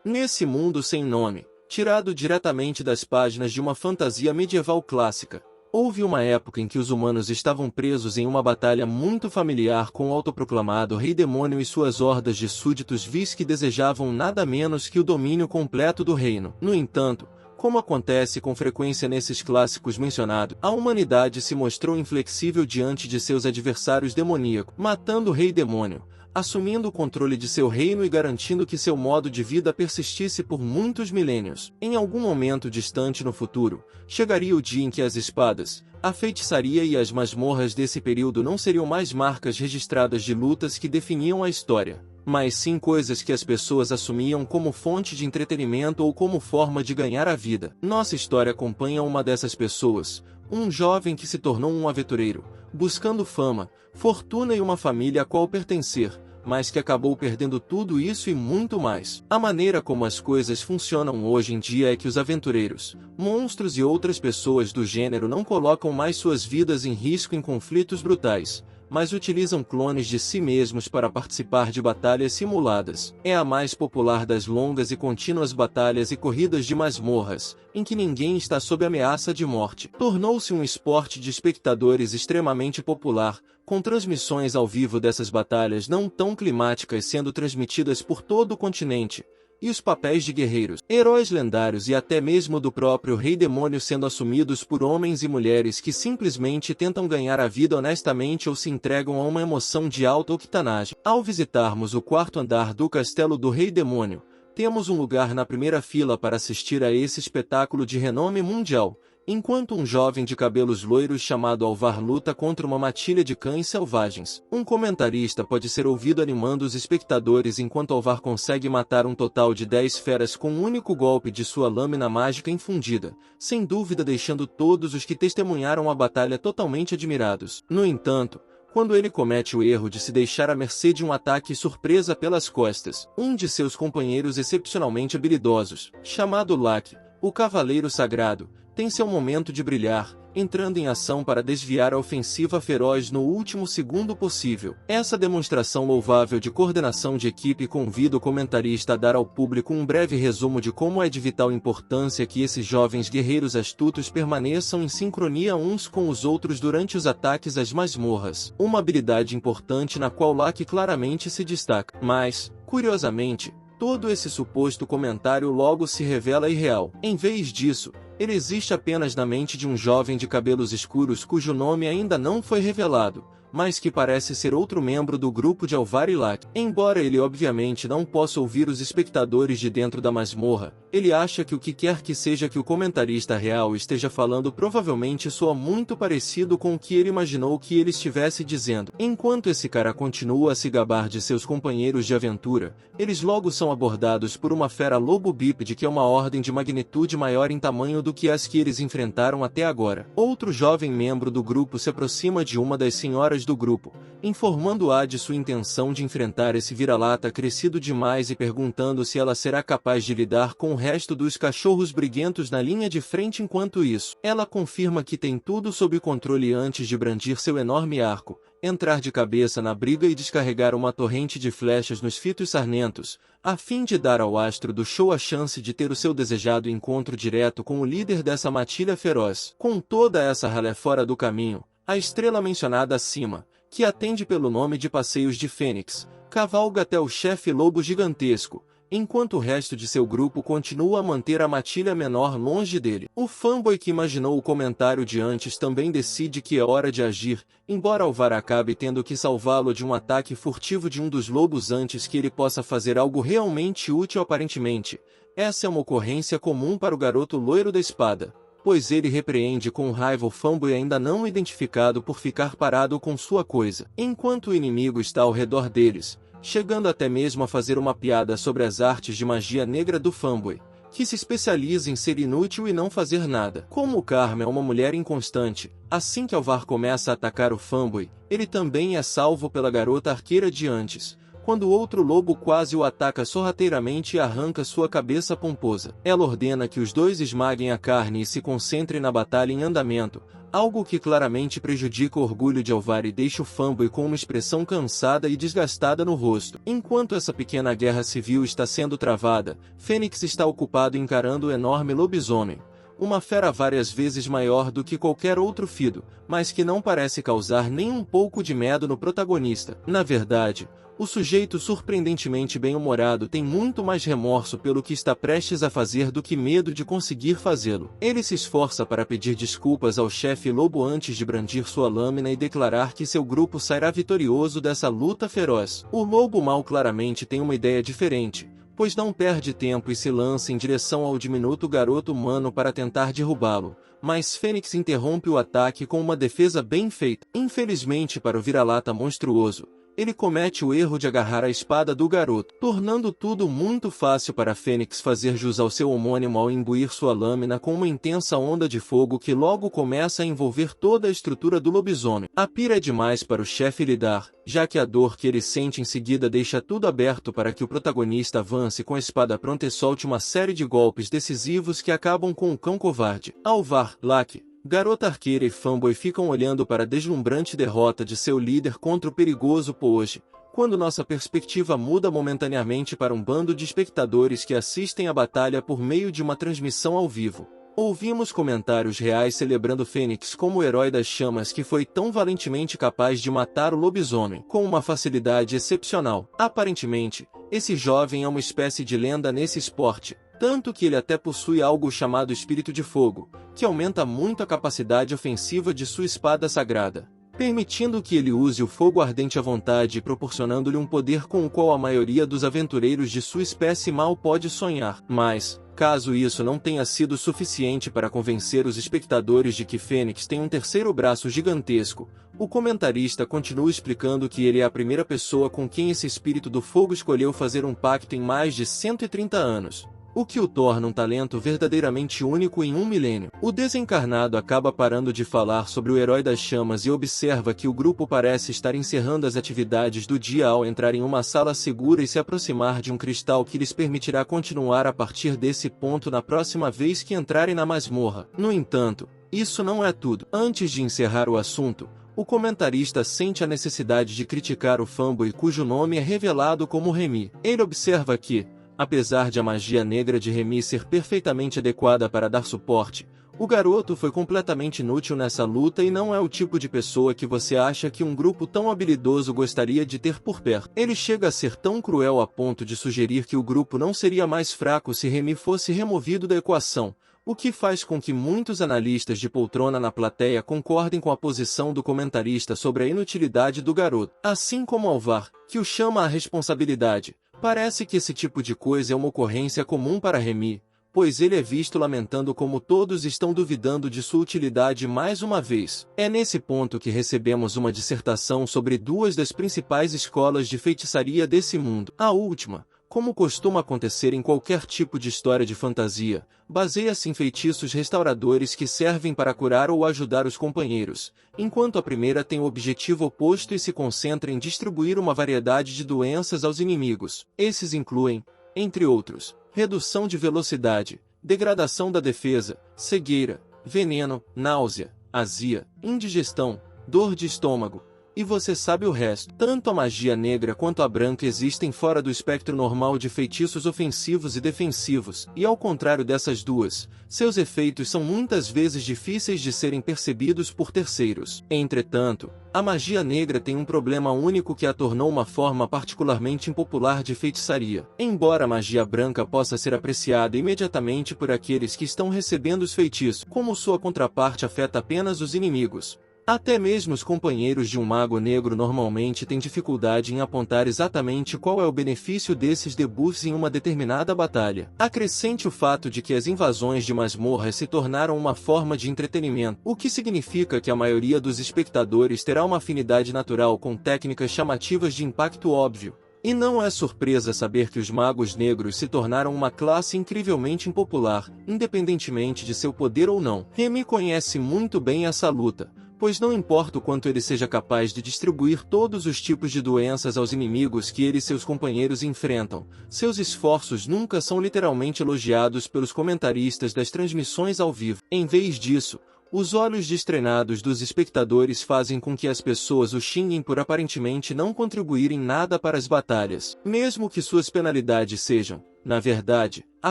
Nesse mundo sem nome, tirado diretamente das páginas de uma fantasia medieval clássica, houve uma época em que os humanos estavam presos em uma batalha muito familiar com o autoproclamado Rei Demônio e suas hordas de súditos vis que desejavam nada menos que o domínio completo do reino. No entanto, como acontece com frequência nesses clássicos mencionados, a humanidade se mostrou inflexível diante de seus adversários demoníacos, matando o Rei Demônio, assumindo o controle de seu reino e garantindo que seu modo de vida persistisse por muitos milênios. Em algum momento distante no futuro, chegaria o dia em que as espadas, a feitiçaria e as masmorras desse período não seriam mais marcas registradas de lutas que definiam a história, mas sim coisas que as pessoas assumiam como fonte de entretenimento ou como forma de ganhar a vida. Nossa história acompanha uma dessas pessoas, um jovem que se tornou um aventureiro, buscando fama, fortuna e uma família a qual pertencer, mas que acabou perdendo tudo isso e muito mais. A maneira como as coisas funcionam hoje em dia é que os aventureiros, monstros e outras pessoas do gênero não colocam mais suas vidas em risco em conflitos brutais, mas utilizam clones de si mesmos para participar de batalhas simuladas. É a mais popular das longas e contínuas batalhas e corridas de masmorras, em que ninguém está sob ameaça de morte. Tornou-se um esporte de espectadores extremamente popular, com transmissões ao vivo dessas batalhas não tão climáticas sendo transmitidas por todo o continente, e os papéis de guerreiros, heróis lendários e até mesmo do próprio Rei Demônio sendo assumidos por homens e mulheres que simplesmente tentam ganhar a vida honestamente ou se entregam a uma emoção de alta octanagem. Ao visitarmos o quarto andar do Castelo do Rei Demônio, temos um lugar na primeira fila para assistir a esse espetáculo de renome mundial, enquanto um jovem de cabelos loiros chamado Alvar luta contra uma matilha de cães selvagens. Um comentarista pode ser ouvido animando os espectadores enquanto Alvar consegue matar um total de 10 feras com um único golpe de sua lâmina mágica infundida, sem dúvida deixando todos os que testemunharam a batalha totalmente admirados. No entanto, quando ele comete o erro de se deixar à mercê de um ataque surpresa pelas costas, um de seus companheiros excepcionalmente habilidosos, chamado Lak, o Cavaleiro Sagrado, tem seu momento de brilhar, entrando em ação para desviar a ofensiva feroz no último segundo possível. Essa demonstração louvável de coordenação de equipe convida o comentarista a dar ao público um breve resumo de como é de vital importância que esses jovens guerreiros astutos permaneçam em sincronia uns com os outros durante os ataques às masmorras, uma habilidade importante na qual Lak claramente se destaca. Mas, curiosamente, todo esse suposto comentário logo se revela irreal. Em vez disso, ele existe apenas na mente de um jovem de cabelos escuros cujo nome ainda não foi revelado, mas que parece ser outro membro do grupo de Alvar e Lak. Embora ele obviamente não possa ouvir os espectadores de dentro da masmorra, ele acha que o que quer que seja que o comentarista real esteja falando provavelmente soa muito parecido com o que ele imaginou que ele estivesse dizendo. Enquanto esse cara continua a se gabar de seus companheiros de aventura, eles logo são abordados por uma fera lobo bípede que é uma ordem de magnitude maior em tamanho do que as que eles enfrentaram até agora. Outro jovem membro do grupo se aproxima de uma das senhoras do grupo, informando-a de sua intenção de enfrentar esse vira-lata crescido demais e perguntando se ela será capaz de lidar com o resto dos cachorros briguentos na linha de frente. Enquanto isso, ela confirma que tem tudo sob controle antes de brandir seu enorme arco, entrar de cabeça na briga e descarregar uma torrente de flechas nos fitos sarnentos, a fim de dar ao astro do show a chance de ter o seu desejado encontro direto com o líder dessa matilha feroz. Com toda essa ralé fora do caminho, a estrela mencionada acima, que atende pelo nome de Passeios de Fênix, cavalga até o chefe lobo gigantesco, enquanto o resto de seu grupo continua a manter a matilha menor longe dele. O fanboy que imaginou o comentário de antes também decide que é hora de agir, embora Alvar acabe tendo que salvá-lo de um ataque furtivo de um dos lobos antes que ele possa fazer algo realmente útil aparentemente. Essa é uma ocorrência comum para o garoto loiro da espada, pois ele repreende com raiva o fanboy ainda não identificado por ficar parado com sua coisa, enquanto o inimigo está ao redor deles, chegando até mesmo a fazer uma piada sobre as artes de magia negra do fanboy, que se especializa em ser inútil e não fazer nada. Como o Karma é uma mulher inconstante, assim que Alvar começa a atacar o fanboy, ele também é salvo pela garota arqueira de antes, quando outro lobo quase o ataca sorrateiramente e arranca sua cabeça pomposa. Ela ordena que os dois esmaguem a carne e se concentrem na batalha em andamento, algo que claramente prejudica o orgulho de Alvar e deixa o fanboy com uma expressão cansada e desgastada no rosto. Enquanto essa pequena guerra civil está sendo travada, Fênix está ocupado encarando o enorme lobisomem, uma fera várias vezes maior do que qualquer outro fido, mas que não parece causar nem um pouco de medo no protagonista. Na verdade, o sujeito surpreendentemente bem-humorado tem muito mais remorso pelo que está prestes a fazer do que medo de conseguir fazê-lo. Ele se esforça para pedir desculpas ao chefe lobo antes de brandir sua lâmina e declarar que seu grupo sairá vitorioso dessa luta feroz. O lobo mau claramente tem uma ideia diferente, pois não perde tempo e se lança em direção ao diminuto garoto humano para tentar derrubá-lo, mas Fênix interrompe o ataque com uma defesa bem feita. Infelizmente para o vira-lata monstruoso, ele comete o erro de agarrar a espada do garoto, tornando tudo muito fácil para Fênix fazer jus ao seu homônimo ao imbuir sua lâmina com uma intensa onda de fogo que logo começa a envolver toda a estrutura do lobisomem. A pira é demais para o chefe lidar, já que a dor que ele sente em seguida deixa tudo aberto para que o protagonista avance com a espada pronta e solte uma série de golpes decisivos que acabam com o cão covarde. Alvar, Lucky, garota arqueira e fanboy ficam olhando para a deslumbrante derrota de seu líder contra o perigoso Pooji, quando nossa perspectiva muda momentaneamente para um bando de espectadores que assistem a batalha por meio de uma transmissão ao vivo. Ouvimos comentários reais celebrando Fênix como o herói das chamas que foi tão valentemente capaz de matar o lobisomem com uma facilidade excepcional. Aparentemente, esse jovem é uma espécie de lenda nesse esporte, tanto que ele até possui algo chamado Espírito de Fogo, que aumenta muito a capacidade ofensiva de sua espada sagrada, permitindo que ele use o fogo ardente à vontade e proporcionando-lhe um poder com o qual a maioria dos aventureiros de sua espécie mal pode sonhar. Mas, caso isso não tenha sido suficiente para convencer os espectadores de que Fênix tem um terceiro braço gigantesco, o comentarista continua explicando que ele é a primeira pessoa com quem esse espírito do fogo escolheu fazer um pacto em mais de 130 anos. O que o torna um talento verdadeiramente único em um milênio. O desencarnado acaba parando de falar sobre o herói das chamas e observa que o grupo parece estar encerrando as atividades do dia ao entrar em uma sala segura e se aproximar de um cristal que lhes permitirá continuar a partir desse ponto na próxima vez que entrarem na masmorra. No entanto, isso não é tudo. Antes de encerrar o assunto, o comentarista sente a necessidade de criticar o fanboy cujo nome é revelado como Remy. Ele observa que, apesar de a magia negra de Remy ser perfeitamente adequada para dar suporte, o garoto foi completamente inútil nessa luta e não é o tipo de pessoa que você acha que um grupo tão habilidoso gostaria de ter por perto. Ele chega a ser tão cruel a ponto de sugerir que o grupo não seria mais fraco se Remy fosse removido da equação, o que faz com que muitos analistas de poltrona na plateia concordem com a posição do comentarista sobre a inutilidade do garoto, assim como Alvar, que o chama à responsabilidade. Parece que esse tipo de coisa é uma ocorrência comum para Remy, pois ele é visto lamentando como todos estão duvidando de sua utilidade mais uma vez. É nesse ponto que recebemos uma dissertação sobre duas das principais escolas de feitiçaria desse mundo. A última, como costuma acontecer em qualquer tipo de história de fantasia, baseia-se em feitiços restauradores que servem para curar ou ajudar os companheiros, enquanto a primeira tem o objetivo oposto e se concentra em distribuir uma variedade de doenças aos inimigos. Esses incluem, entre outros, redução de velocidade, degradação da defesa, cegueira, veneno, náusea, azia, indigestão, dor de estômago, e você sabe o resto. Tanto a magia negra quanto a branca existem fora do espectro normal de feitiços ofensivos e defensivos, e ao contrário dessas duas, seus efeitos são muitas vezes difíceis de serem percebidos por terceiros. Entretanto, a magia negra tem um problema único que a tornou uma forma particularmente impopular de feitiçaria. Embora a magia branca possa ser apreciada imediatamente por aqueles que estão recebendo os feitiços, como sua contraparte afeta apenas os inimigos, até mesmo os companheiros de um mago negro normalmente têm dificuldade em apontar exatamente qual é o benefício desses debuffs em uma determinada batalha. Acrescente o fato de que as invasões de masmorras se tornaram uma forma de entretenimento, o que significa que a maioria dos espectadores terá uma afinidade natural com técnicas chamativas de impacto óbvio. E não é surpresa saber que os magos negros se tornaram uma classe incrivelmente impopular, independentemente de seu poder ou não. Remy conhece muito bem essa luta, pois não importa o quanto ele seja capaz de distribuir todos os tipos de doenças aos inimigos que ele e seus companheiros enfrentam, seus esforços nunca são literalmente elogiados pelos comentaristas das transmissões ao vivo. Em vez disso, Os olhos destreinados dos espectadores fazem com que as pessoas o xinguem por aparentemente não contribuírem nada para as batalhas, mesmo que suas penalidades sejam, na verdade, a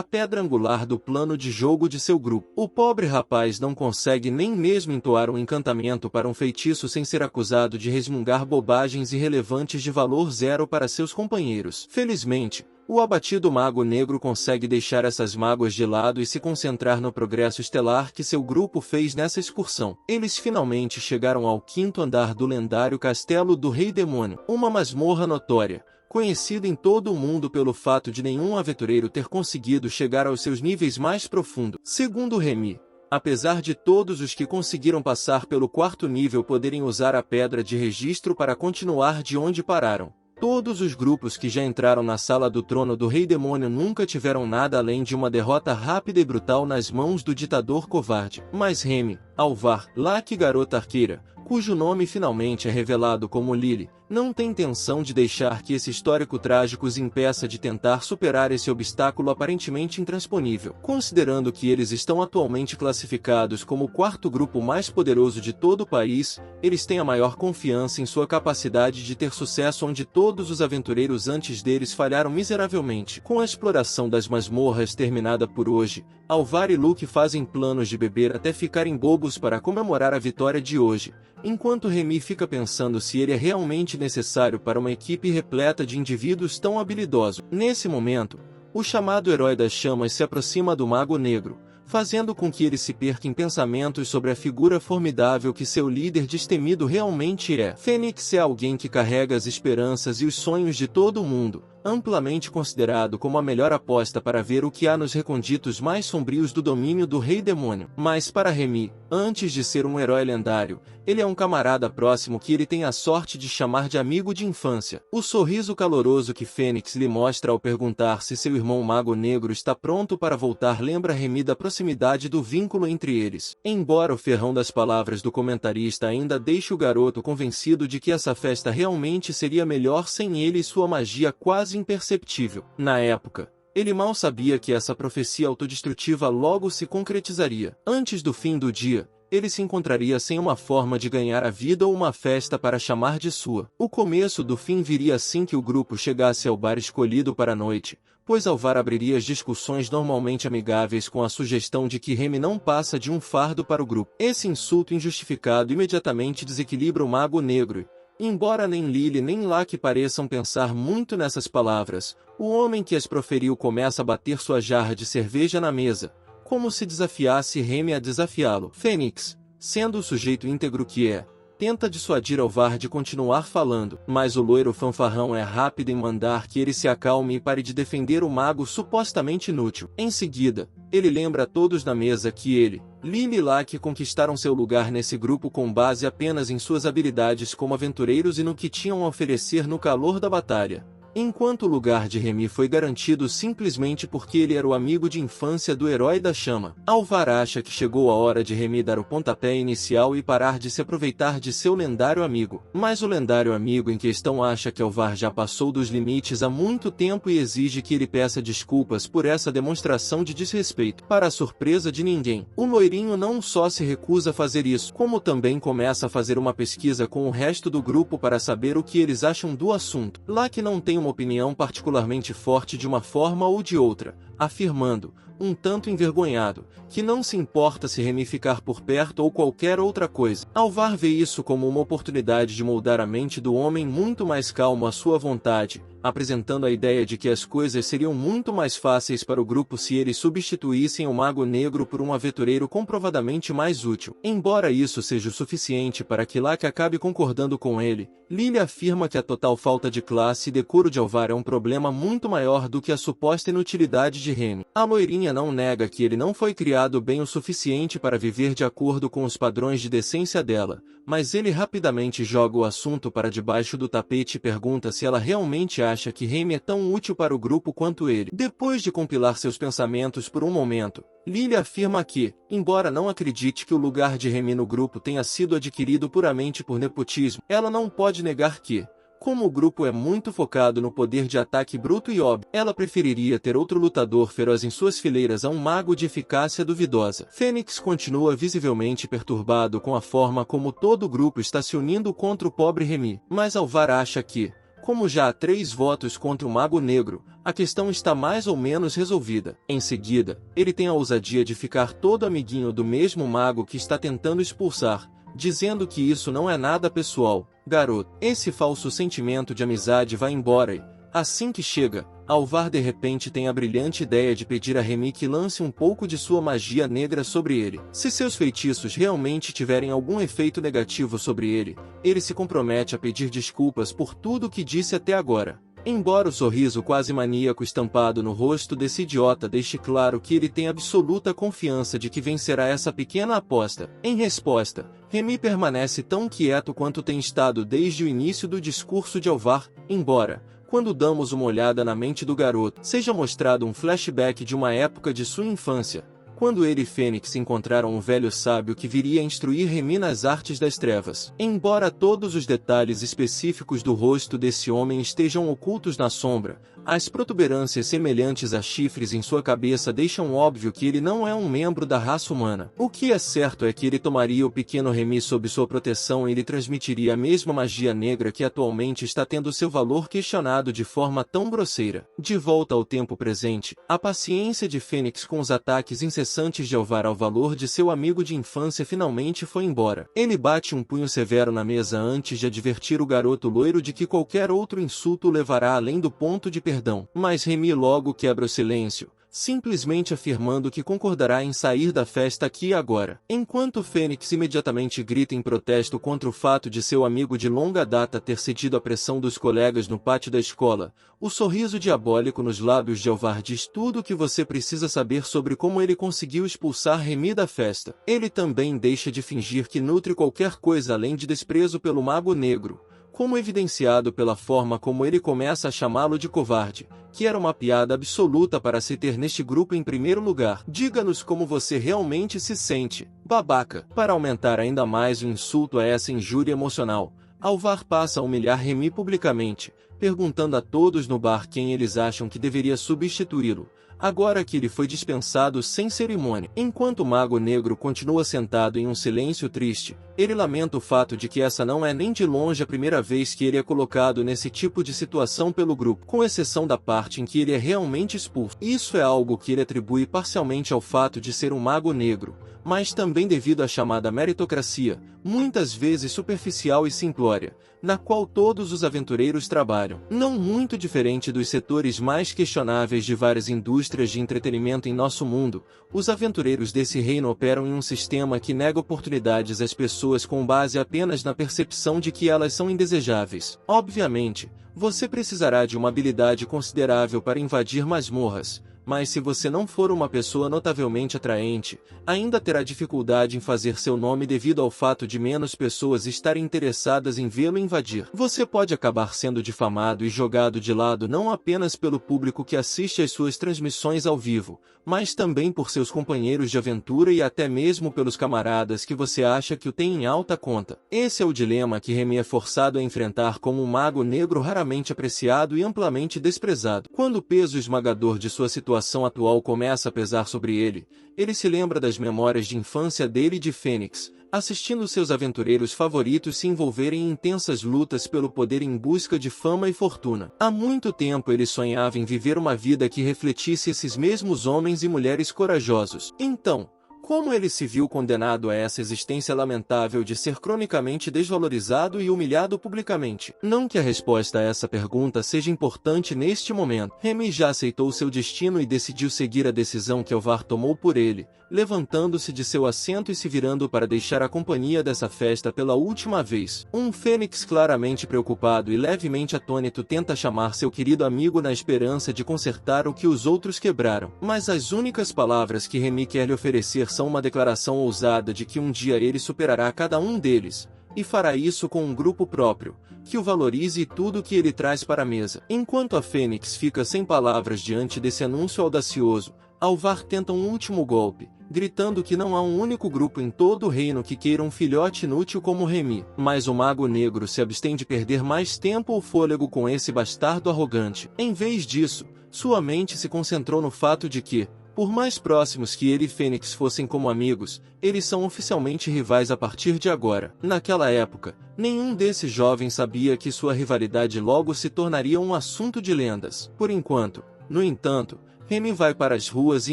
pedra angular do plano de jogo de seu grupo. O pobre rapaz não consegue nem mesmo entoar um encantamento para um feitiço sem ser acusado de resmungar bobagens irrelevantes de valor zero para seus companheiros. Felizmente, o abatido mago negro consegue deixar essas mágoas de lado e se concentrar no progresso estelar que seu grupo fez nessa excursão. Eles finalmente chegaram ao 5º andar do lendário Castelo do Rei Demônio, uma masmorra notória, conhecida em todo o mundo pelo fato de nenhum aventureiro ter conseguido chegar aos seus níveis mais profundos. Segundo Remy, apesar de todos os que conseguiram passar pelo 4º nível poderem usar a pedra de registro para continuar de onde pararam, todos os grupos que já entraram na sala do trono do Rei Demônio nunca tiveram nada além de uma derrota rápida e brutal nas mãos do ditador covarde. Mas Remy, Alvar, Lack Garota Arqueira, cujo nome finalmente é revelado como Lily, não tem intenção de deixar que esse histórico trágico os impeça de tentar superar esse obstáculo aparentemente intransponível. Considerando que eles estão atualmente classificados como o 4º grupo mais poderoso de todo o país, eles têm a maior confiança em sua capacidade de ter sucesso onde todos os aventureiros antes deles falharam miseravelmente. Com a exploração das masmorras terminada por hoje, Alvar e Luke fazem planos de beber até ficarem bobos para comemorar a vitória de hoje, enquanto Remy fica pensando se ele é realmente necessário para uma equipe repleta de indivíduos tão habilidosos. Nesse momento, o chamado Herói das Chamas se aproxima do Mago Negro, fazendo com que ele se perca em pensamentos sobre a figura formidável que seu líder destemido realmente é. Fênix é alguém que carrega as esperanças e os sonhos de todo o mundo, amplamente considerado como a melhor aposta para ver o que há nos reconditos mais sombrios do domínio do Rei Demônio. Mas para Remy, antes de ser um herói lendário, ele é um camarada próximo que ele tem a sorte de chamar de amigo de infância. O sorriso caloroso que Fênix lhe mostra ao perguntar se seu irmão Mago Negro está pronto para voltar lembra Remy da proximidade do vínculo entre eles. Embora o ferrão das palavras do comentarista ainda deixe o garoto convencido de que essa festa realmente seria melhor sem ele e sua magia quase imperceptível. Na época, ele mal sabia que essa profecia autodestrutiva logo se concretizaria. Antes do fim do dia, ele se encontraria sem uma forma de ganhar a vida ou uma festa para chamar de sua. O começo do fim viria assim que o grupo chegasse ao bar escolhido para a noite, pois Alvar abriria as discussões normalmente amigáveis com a sugestão de que Remy não passa de um fardo para o grupo. Esse insulto injustificado imediatamente desequilibra o Mago Negro. Embora nem Lily nem Lack pareçam pensar muito nessas palavras, o homem que as proferiu começa a bater sua jarra de cerveja na mesa, como se desafiasse Remy a desafiá-lo. Fênix, sendo o sujeito íntegro que é, tenta dissuadir Alvar de continuar falando, mas o loiro fanfarrão é rápido em mandar que ele se acalme e pare de defender o mago supostamente inútil. Em seguida, ele lembra a todos na mesa que ele, Lily e Lack conquistaram seu lugar nesse grupo com base apenas em suas habilidades como aventureiros e no que tinham a oferecer no calor da batalha, enquanto o lugar de Remy foi garantido simplesmente porque ele era o amigo de infância do Herói da Chama. Alvar acha que chegou a hora de Remy dar o pontapé inicial e parar de se aproveitar de seu lendário amigo. Mas o lendário amigo em questão acha que Alvar já passou dos limites há muito tempo e exige que ele peça desculpas por essa demonstração de desrespeito. Para a surpresa de ninguém, o loirinho não só se recusa a fazer isso, como também começa a fazer uma pesquisa com o resto do grupo para saber o que eles acham do assunto. Lack não tem uma opinião particularmente forte de uma forma ou de outra, afirmando, um tanto envergonhado, que não se importa se Remy ficar por perto ou qualquer outra coisa. Alvar vê isso como uma oportunidade de moldar a mente do homem muito mais calmo à sua vontade, apresentando a ideia de que as coisas seriam muito mais fáceis para o grupo se eles substituíssem o Mago Negro por um aventureiro comprovadamente mais útil. Embora isso seja o suficiente para que Lack acabe concordando com ele, Lily afirma que a total falta de classe e decoro de Alvar é um problema muito maior do que a suposta inutilidade de Remy. A loirinha não nega que ele não foi criado bem o suficiente para viver de acordo com os padrões de decência dela, mas ele rapidamente joga o assunto para debaixo do tapete e pergunta se ela realmente acha que Remy é tão útil para o grupo quanto ele. Depois de compilar seus pensamentos por um momento, Lily afirma que, embora não acredite que o lugar de Remy no grupo tenha sido adquirido puramente por nepotismo, ela não pode negar que, Como o grupo é muito focado no poder de ataque bruto e óbvio, ela preferiria ter outro lutador feroz em suas fileiras a um mago de eficácia duvidosa. Fênix continua visivelmente perturbado com a forma como todo o grupo está se unindo contra o pobre Remy, mas Alvar acha que, como já há 3 votos contra o Mago Negro, a questão está mais ou menos resolvida. Em seguida, ele tem a ousadia de ficar todo amiguinho do mesmo mago que está tentando expulsar, dizendo que isso não é nada pessoal, garoto. Esse falso sentimento de amizade vai embora e, assim que chega, Alvar de repente tem a brilhante ideia de pedir a Remy que lance um pouco de sua magia negra sobre ele. Se seus feitiços realmente tiverem algum efeito negativo sobre ele, ele se compromete a pedir desculpas por tudo o que disse até agora. Embora o sorriso quase maníaco estampado no rosto desse idiota deixe claro que ele tem absoluta confiança de que vencerá essa pequena aposta, em resposta, Remy permanece tão quieto quanto tem estado desde o início do discurso de Alvar, embora, quando damos uma olhada na mente do garoto, seja mostrado um flashback de uma época de sua infância, quando ele e Fênix encontraram um velho sábio que viria a instruir Remy nas artes das trevas. Embora todos os detalhes específicos do rosto desse homem estejam ocultos na sombra, as protuberâncias semelhantes a chifres em sua cabeça deixam óbvio que ele não é um membro da raça humana. O que é certo é que ele tomaria o pequeno Remy sob sua proteção e lhe transmitiria a mesma magia negra que atualmente está tendo seu valor questionado de forma tão grosseira. De volta ao tempo presente, a paciência de Fênix com os ataques incessantes de Alvar ao valor de seu amigo de infância finalmente foi embora. Ele bate um punho severo na mesa antes de advertir o garoto loiro de que qualquer outro insulto o levará além do ponto de perdão. Mas Remy logo quebra o silêncio, simplesmente afirmando que concordará em sair da festa aqui e agora. Enquanto Fênix imediatamente grita em protesto contra o fato de seu amigo de longa data ter cedido à pressão dos colegas no pátio da escola, o sorriso diabólico nos lábios de Alvar diz tudo o que você precisa saber sobre como ele conseguiu expulsar Remy da festa. Ele também deixa de fingir que nutre qualquer coisa além de desprezo pelo Mago Negro, como evidenciado pela forma como ele começa a chamá-lo de covarde, que era uma piada absoluta para se ter neste grupo em primeiro lugar. Diga-nos como você realmente se sente, babaca. Para aumentar ainda mais o insulto a essa injúria emocional, Alvar passa a humilhar Remy publicamente, perguntando a todos no bar quem eles acham que deveria substituí-lo, agora que ele foi dispensado sem cerimônia. Enquanto o Mago Negro continua sentado em um silêncio triste, ele lamenta o fato de que essa não é nem de longe a primeira vez que ele é colocado nesse tipo de situação pelo grupo, com exceção da parte em que ele é realmente expulso. Isso é algo que ele atribui parcialmente ao fato de ser um Mago Negro, mas também devido à chamada meritocracia, muitas vezes superficial e simplória, na qual todos os aventureiros trabalham. Não muito diferente dos setores mais questionáveis de várias indústrias de entretenimento em nosso mundo, os aventureiros desse reino operam em um sistema que nega oportunidades às pessoas com base apenas na percepção de que elas são indesejáveis. Obviamente, você precisará de uma habilidade considerável para invadir masmorras, mas se você não for uma pessoa notavelmente atraente, ainda terá dificuldade em fazer seu nome devido ao fato de menos pessoas estarem interessadas em vê-lo invadir. Você pode acabar sendo difamado e jogado de lado não apenas pelo público que assiste às suas transmissões ao vivo, mas também por seus companheiros de aventura e até mesmo pelos camaradas que você acha que o tem em alta conta. Esse é o dilema que Remy é forçado a enfrentar como um mago negro raramente apreciado e amplamente desprezado. Quando o peso esmagador de sua situação atual começa a pesar sobre ele, ele se lembra das memórias de infância dele e de Fênix, assistindo seus aventureiros favoritos se envolverem em intensas lutas pelo poder em busca de fama e fortuna. Há muito tempo ele sonhava em viver uma vida que refletisse esses mesmos homens e mulheres corajosos. Então, como ele se viu condenado a essa existência lamentável de ser cronicamente desvalorizado e humilhado publicamente? Não que a resposta a essa pergunta seja importante neste momento. Remy já aceitou seu destino e decidiu seguir a decisão que Alvar tomou por ele, levantando-se de seu assento e se virando para deixar a companhia dessa festa pela última vez. Um Fênix claramente preocupado e levemente atônito tenta chamar seu querido amigo na esperança de consertar o que os outros quebraram. Mas as únicas palavras que Remy quer lhe oferecer são uma declaração ousada de que um dia ele superará cada um deles, e fará isso com um grupo próprio, que o valorize e tudo o que ele traz para a mesa. Enquanto a Fênix fica sem palavras diante desse anúncio audacioso, Alvar tenta um último golpe, gritando que não há um único grupo em todo o reino que queira um filhote inútil como Remy. Mas o Mago Negro se abstém de perder mais tempo ou fôlego com esse bastardo arrogante. Em vez disso, sua mente se concentrou no fato de que, por mais próximos que ele e Fênix fossem como amigos, eles são oficialmente rivais a partir de agora. Naquela época, nenhum desses jovens sabia que sua rivalidade logo se tornaria um assunto de lendas. Por enquanto, no entanto, Remy vai para as ruas e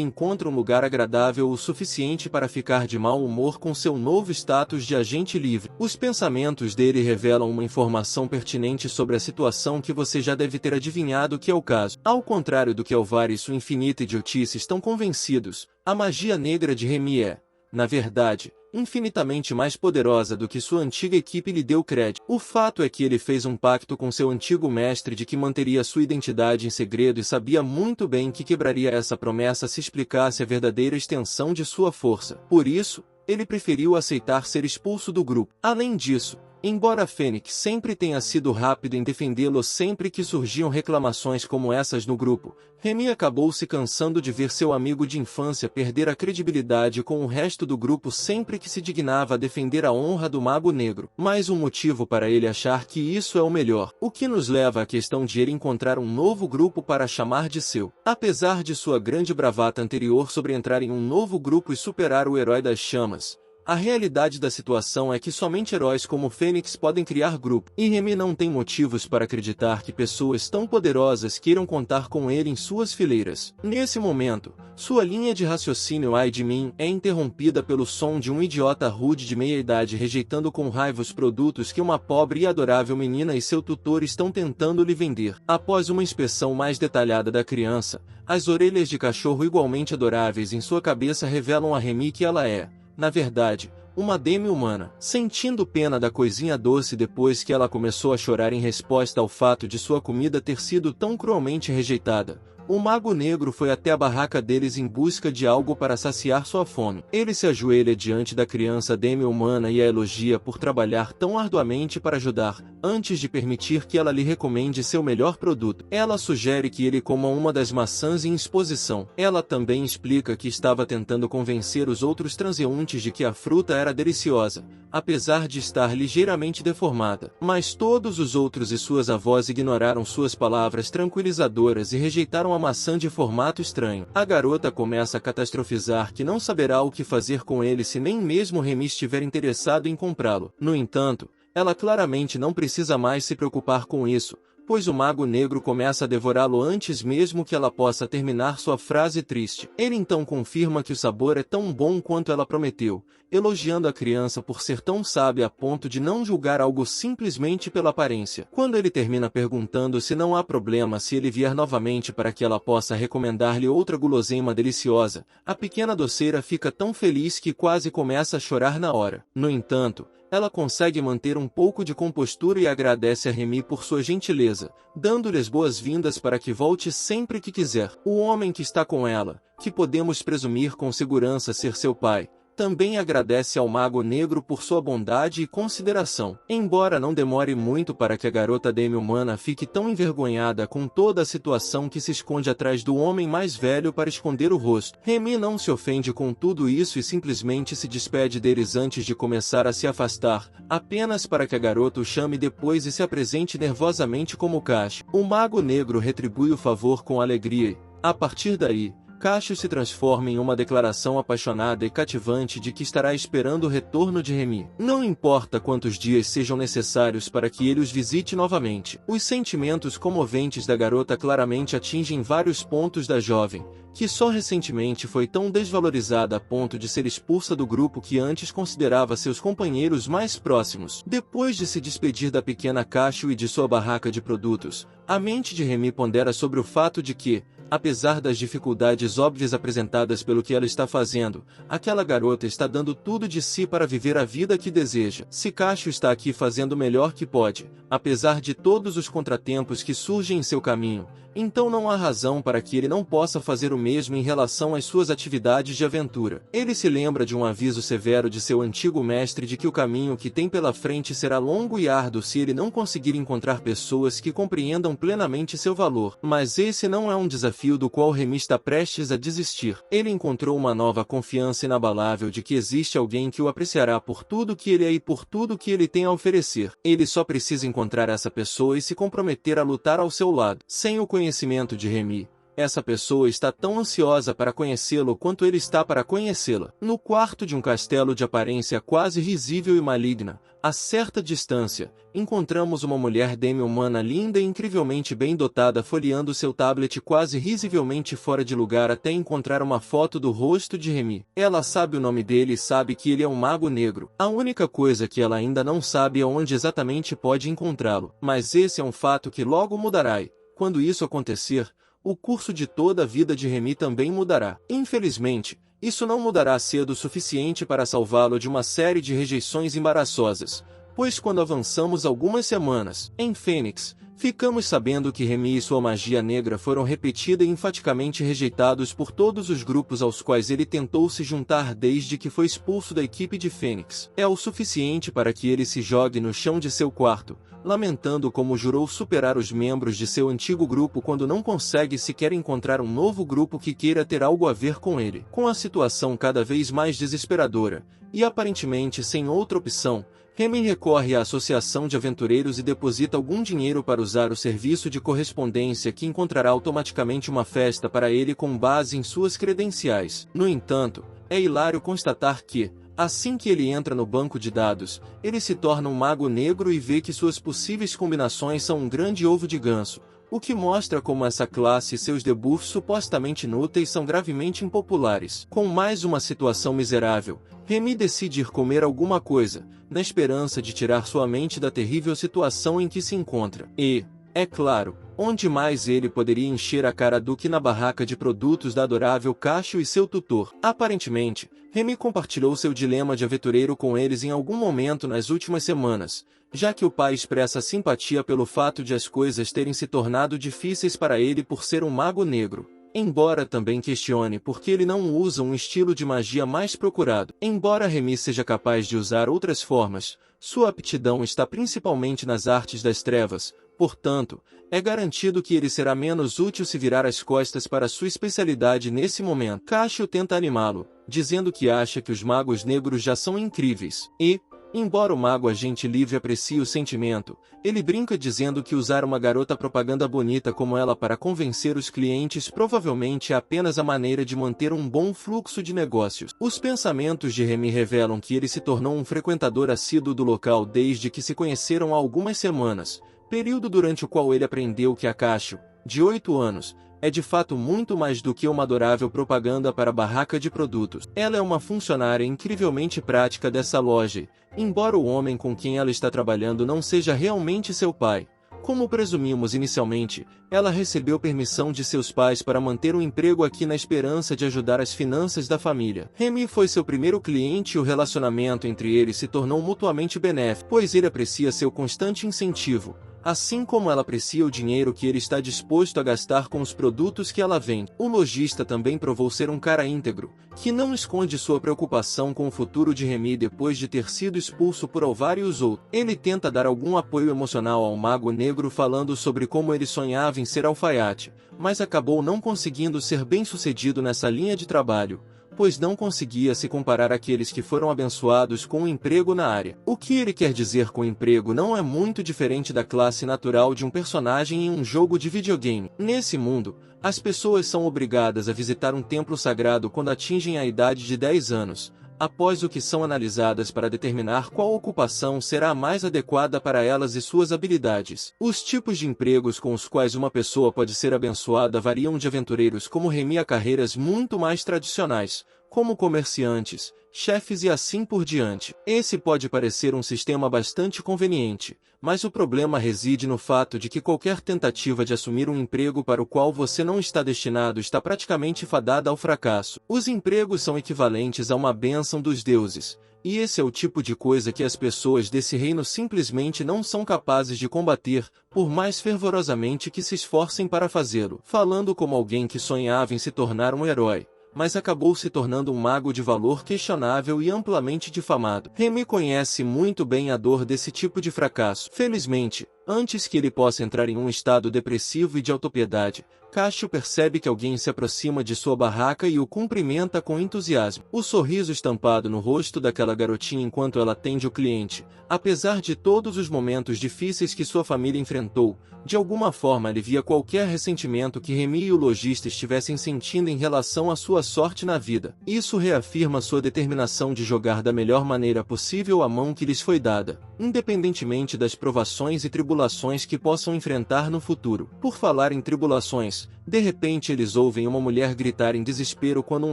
encontra um lugar agradável o suficiente para ficar de mau humor com seu novo status de agente livre. Os pensamentos dele revelam uma informação pertinente sobre a situação que você já deve ter adivinhado que é o caso. Ao contrário do que Alvar e sua infinita idiotice estão convencidos, a magia negra de Remy é, na verdade, infinitamente mais poderosa do que sua antiga equipe lhe deu crédito. O fato é que ele fez um pacto com seu antigo mestre de que manteria sua identidade em segredo e sabia muito bem que quebraria essa promessa se explicasse a verdadeira extensão de sua força. Por isso, ele preferiu aceitar ser expulso do grupo. Além disso, embora Fênix sempre tenha sido rápido em defendê-lo sempre que surgiam reclamações como essas no grupo, Remy acabou se cansando de ver seu amigo de infância perder a credibilidade com o resto do grupo sempre que se dignava a defender a honra do Mago Negro. Mais um motivo para ele achar que isso é o melhor, o que nos leva à questão de ele encontrar um novo grupo para chamar de seu. Apesar de sua grande bravata anterior sobre entrar em um novo grupo e superar o Herói das Chamas, a realidade da situação é que somente heróis como Fênix podem criar grupo, e Remy não tem motivos para acreditar que pessoas tão poderosas queiram contar com ele em suas fileiras. Nesse momento, sua linha de raciocínio ai de mim é interrompida pelo som de um idiota rude de meia-idade rejeitando com raiva os produtos que uma pobre e adorável menina e seu tutor estão tentando lhe vender. Após uma inspeção mais detalhada da criança, as orelhas de cachorro igualmente adoráveis em sua cabeça revelam a Remy que ela é, na verdade, uma demi-humana. Sentindo pena da coisinha doce depois que ela começou a chorar em resposta ao fato de sua comida ter sido tão cruelmente rejeitada, o Mago Negro foi até a barraca deles em busca de algo para saciar sua fome. Ele se ajoelha diante da criança demi-humana e a elogia por trabalhar tão arduamente para ajudar, antes de permitir que ela lhe recomende seu melhor produto. Ela sugere que ele coma uma das maçãs em exposição. Ela também explica que estava tentando convencer os outros transeuntes de que a fruta era deliciosa, apesar de estar ligeiramente deformada. Mas todos os outros e suas avós ignoraram suas palavras tranquilizadoras e rejeitaram a maçã de formato estranho. A garota começa a catastrofizar que não saberá o que fazer com ele se nem mesmo Remy estiver interessado em comprá-lo. No entanto, ela claramente não precisa mais se preocupar com isso, pois o Mago Negro começa a devorá-lo antes mesmo que ela possa terminar sua frase triste. Ele então confirma que o sabor é tão bom quanto ela prometeu, elogiando a criança por ser tão sábia a ponto de não julgar algo simplesmente pela aparência. Quando ele termina perguntando se não há problema se ele vier novamente para que ela possa recomendar-lhe outra guloseima deliciosa, a pequena doceira fica tão feliz que quase começa a chorar na hora. No entanto, ela consegue manter um pouco de compostura e agradece a Remy por sua gentileza, dando-lhe as boas-vindas para que volte sempre que quiser. O homem que está com ela, que podemos presumir com segurança ser seu pai, também agradece ao Mago Negro por sua bondade e consideração. Embora não demore muito para que a garota demi-humana fique tão envergonhada com toda a situação que se esconde atrás do homem mais velho para esconder o rosto, Remy não se ofende com tudo isso e simplesmente se despede deles antes de começar a se afastar, apenas para que a garota o chame depois e se apresente nervosamente como Cash. O Mago Negro retribui o favor com alegria e, a partir daí, Cassius se transforma em uma declaração apaixonada e cativante de que estará esperando o retorno de Remy. Não importa quantos dias sejam necessários para que ele os visite novamente. Os sentimentos comoventes da garota claramente atingem vários pontos da jovem, que só recentemente foi tão desvalorizada a ponto de ser expulsa do grupo que antes considerava seus companheiros mais próximos. Depois de se despedir da pequena Cassius e de sua barraca de produtos, a mente de Remy pondera sobre o fato de que, apesar das dificuldades óbvias apresentadas pelo que ela está fazendo, aquela garota está dando tudo de si para viver a vida que deseja. Se Cassius está aqui fazendo o melhor que pode, apesar de todos os contratempos que surgem em seu caminho, então não há razão para que ele não possa fazer o mesmo em relação às suas atividades de aventura. Ele se lembra de um aviso severo de seu antigo mestre de que o caminho que tem pela frente será longo e árduo se ele não conseguir encontrar pessoas que compreendam plenamente seu valor. Mas esse não é um desafio do qual Remy está prestes a desistir. Ele encontrou uma nova confiança inabalável de que existe alguém que o apreciará por tudo que ele é e por tudo que ele tem a oferecer. Ele só precisa encontrar essa pessoa e se comprometer a lutar ao seu lado. Sem o conhecimento de Remy, essa pessoa está tão ansiosa para conhecê-lo quanto ele está para conhecê-la. No quarto de um castelo de aparência quase risível e maligna, a certa distância, encontramos uma mulher demi-humana linda e incrivelmente bem dotada folheando seu tablet quase risivelmente fora de lugar até encontrar uma foto do rosto de Remy. Ela sabe o nome dele e sabe que ele é um mago negro. A única coisa que ela ainda não sabe é onde exatamente pode encontrá-lo. Mas esse é um fato que logo mudará e, quando isso acontecer, o curso de toda a vida de Remy também mudará. Infelizmente, isso não mudará cedo o suficiente para salvá-lo de uma série de rejeições embaraçosas, pois quando avançamos algumas semanas, em Fênix, ficamos sabendo que Remy e sua magia negra foram repetida e enfaticamente rejeitados por todos os grupos aos quais ele tentou se juntar desde que foi expulso da equipe de Fênix. É o suficiente para que ele se jogue no chão de seu quarto, lamentando como jurou superar os membros de seu antigo grupo quando não consegue sequer encontrar um novo grupo que queira ter algo a ver com ele. Com a situação cada vez mais desesperadora, e aparentemente sem outra opção, Remy recorre à Associação de Aventureiros e deposita algum dinheiro para usar o serviço de correspondência que encontrará automaticamente uma festa para ele com base em suas credenciais. No entanto, é hilário constatar que, assim que ele entra no banco de dados, ele se torna um mago negro e vê que suas possíveis combinações são um grande ovo de ganso, o que mostra como essa classe e seus debuffs supostamente inúteis são gravemente impopulares. Com mais uma situação miserável, Remy decide ir comer alguma coisa, na esperança de tirar sua mente da terrível situação em que se encontra. E, é claro, onde mais ele poderia encher a cara do que na barraca de produtos da adorável Cacho e seu tutor. Aparentemente, Remy compartilhou seu dilema de aventureiro com eles em algum momento nas últimas semanas, já que o pai expressa simpatia pelo fato de as coisas terem se tornado difíceis para ele por ser um mago negro. Embora também questione por que ele não usa um estilo de magia mais procurado. Embora Remy seja capaz de usar outras formas, sua aptidão está principalmente nas artes das trevas, portanto, é garantido que ele será menos útil se virar as costas para sua especialidade nesse momento. Cacho tenta animá-lo, dizendo que acha que os magos negros já são incríveis, e, embora o mago agente livre aprecie o sentimento, ele brinca dizendo que usar uma garota propaganda bonita como ela para convencer os clientes provavelmente é apenas a maneira de manter um bom fluxo de negócios. Os pensamentos de Remy revelam que ele se tornou um frequentador assíduo do local desde que se conheceram há algumas semanas, período durante o qual ele aprendeu que a Cacho, de 8 anos, é de fato muito mais do que uma adorável propaganda para a barraca de produtos. Ela é uma funcionária incrivelmente prática dessa loja, embora o homem com quem ela está trabalhando não seja realmente seu pai. Como presumimos inicialmente, ela recebeu permissão de seus pais para manter um emprego aqui na esperança de ajudar as finanças da família. Remy foi seu primeiro cliente e o relacionamento entre eles se tornou mutuamente benéfico, pois ele aprecia seu constante incentivo, assim como ela aprecia o dinheiro que ele está disposto a gastar com os produtos que ela vende. O lojista também provou ser um cara íntegro, que não esconde sua preocupação com o futuro de Remy depois de ter sido expulso por vários outros. Ele tenta dar algum apoio emocional ao mago negro falando sobre como ele sonhava em ser alfaiate, mas acabou não conseguindo ser bem-sucedido nessa linha de trabalho, pois não conseguia se comparar àqueles que foram abençoados com um emprego na área. O que ele quer dizer com emprego não é muito diferente da classe natural de um personagem em um jogo de videogame. Nesse mundo, as pessoas são obrigadas a visitar um templo sagrado quando atingem a idade de 10 anos, após o que são analisadas para determinar qual ocupação será a mais adequada para elas e suas habilidades. Os tipos de empregos com os quais uma pessoa pode ser abençoada variam de aventureiros como Remy a carreiras muito mais tradicionais, como comerciantes, chefes e assim por diante. Esse pode parecer um sistema bastante conveniente, mas o problema reside no fato de que qualquer tentativa de assumir um emprego para o qual você não está destinado está praticamente fadada ao fracasso. Os empregos são equivalentes a uma bênção dos deuses, e esse é o tipo de coisa que as pessoas desse reino simplesmente não são capazes de combater, por mais fervorosamente que se esforcem para fazê-lo. Falando como alguém que sonhava em se tornar um herói, mas acabou se tornando um mago de valor questionável e amplamente difamado. Remy conhece muito bem a dor desse tipo de fracasso. Felizmente, antes que ele possa entrar em um estado depressivo e de autopiedade, Cassio percebe que alguém se aproxima de sua barraca e o cumprimenta com entusiasmo. O sorriso estampado no rosto daquela garotinha enquanto ela atende o cliente, apesar de todos os momentos difíceis que sua família enfrentou, de alguma forma alivia qualquer ressentimento que Remy e o lojista estivessem sentindo em relação à sua sorte na vida. Isso reafirma sua determinação de jogar da melhor maneira possível a mão que lhes foi dada, independentemente das provações e tribulações que possam enfrentar no futuro. Por falar em tribulações, de repente eles ouvem uma mulher gritar em desespero quando um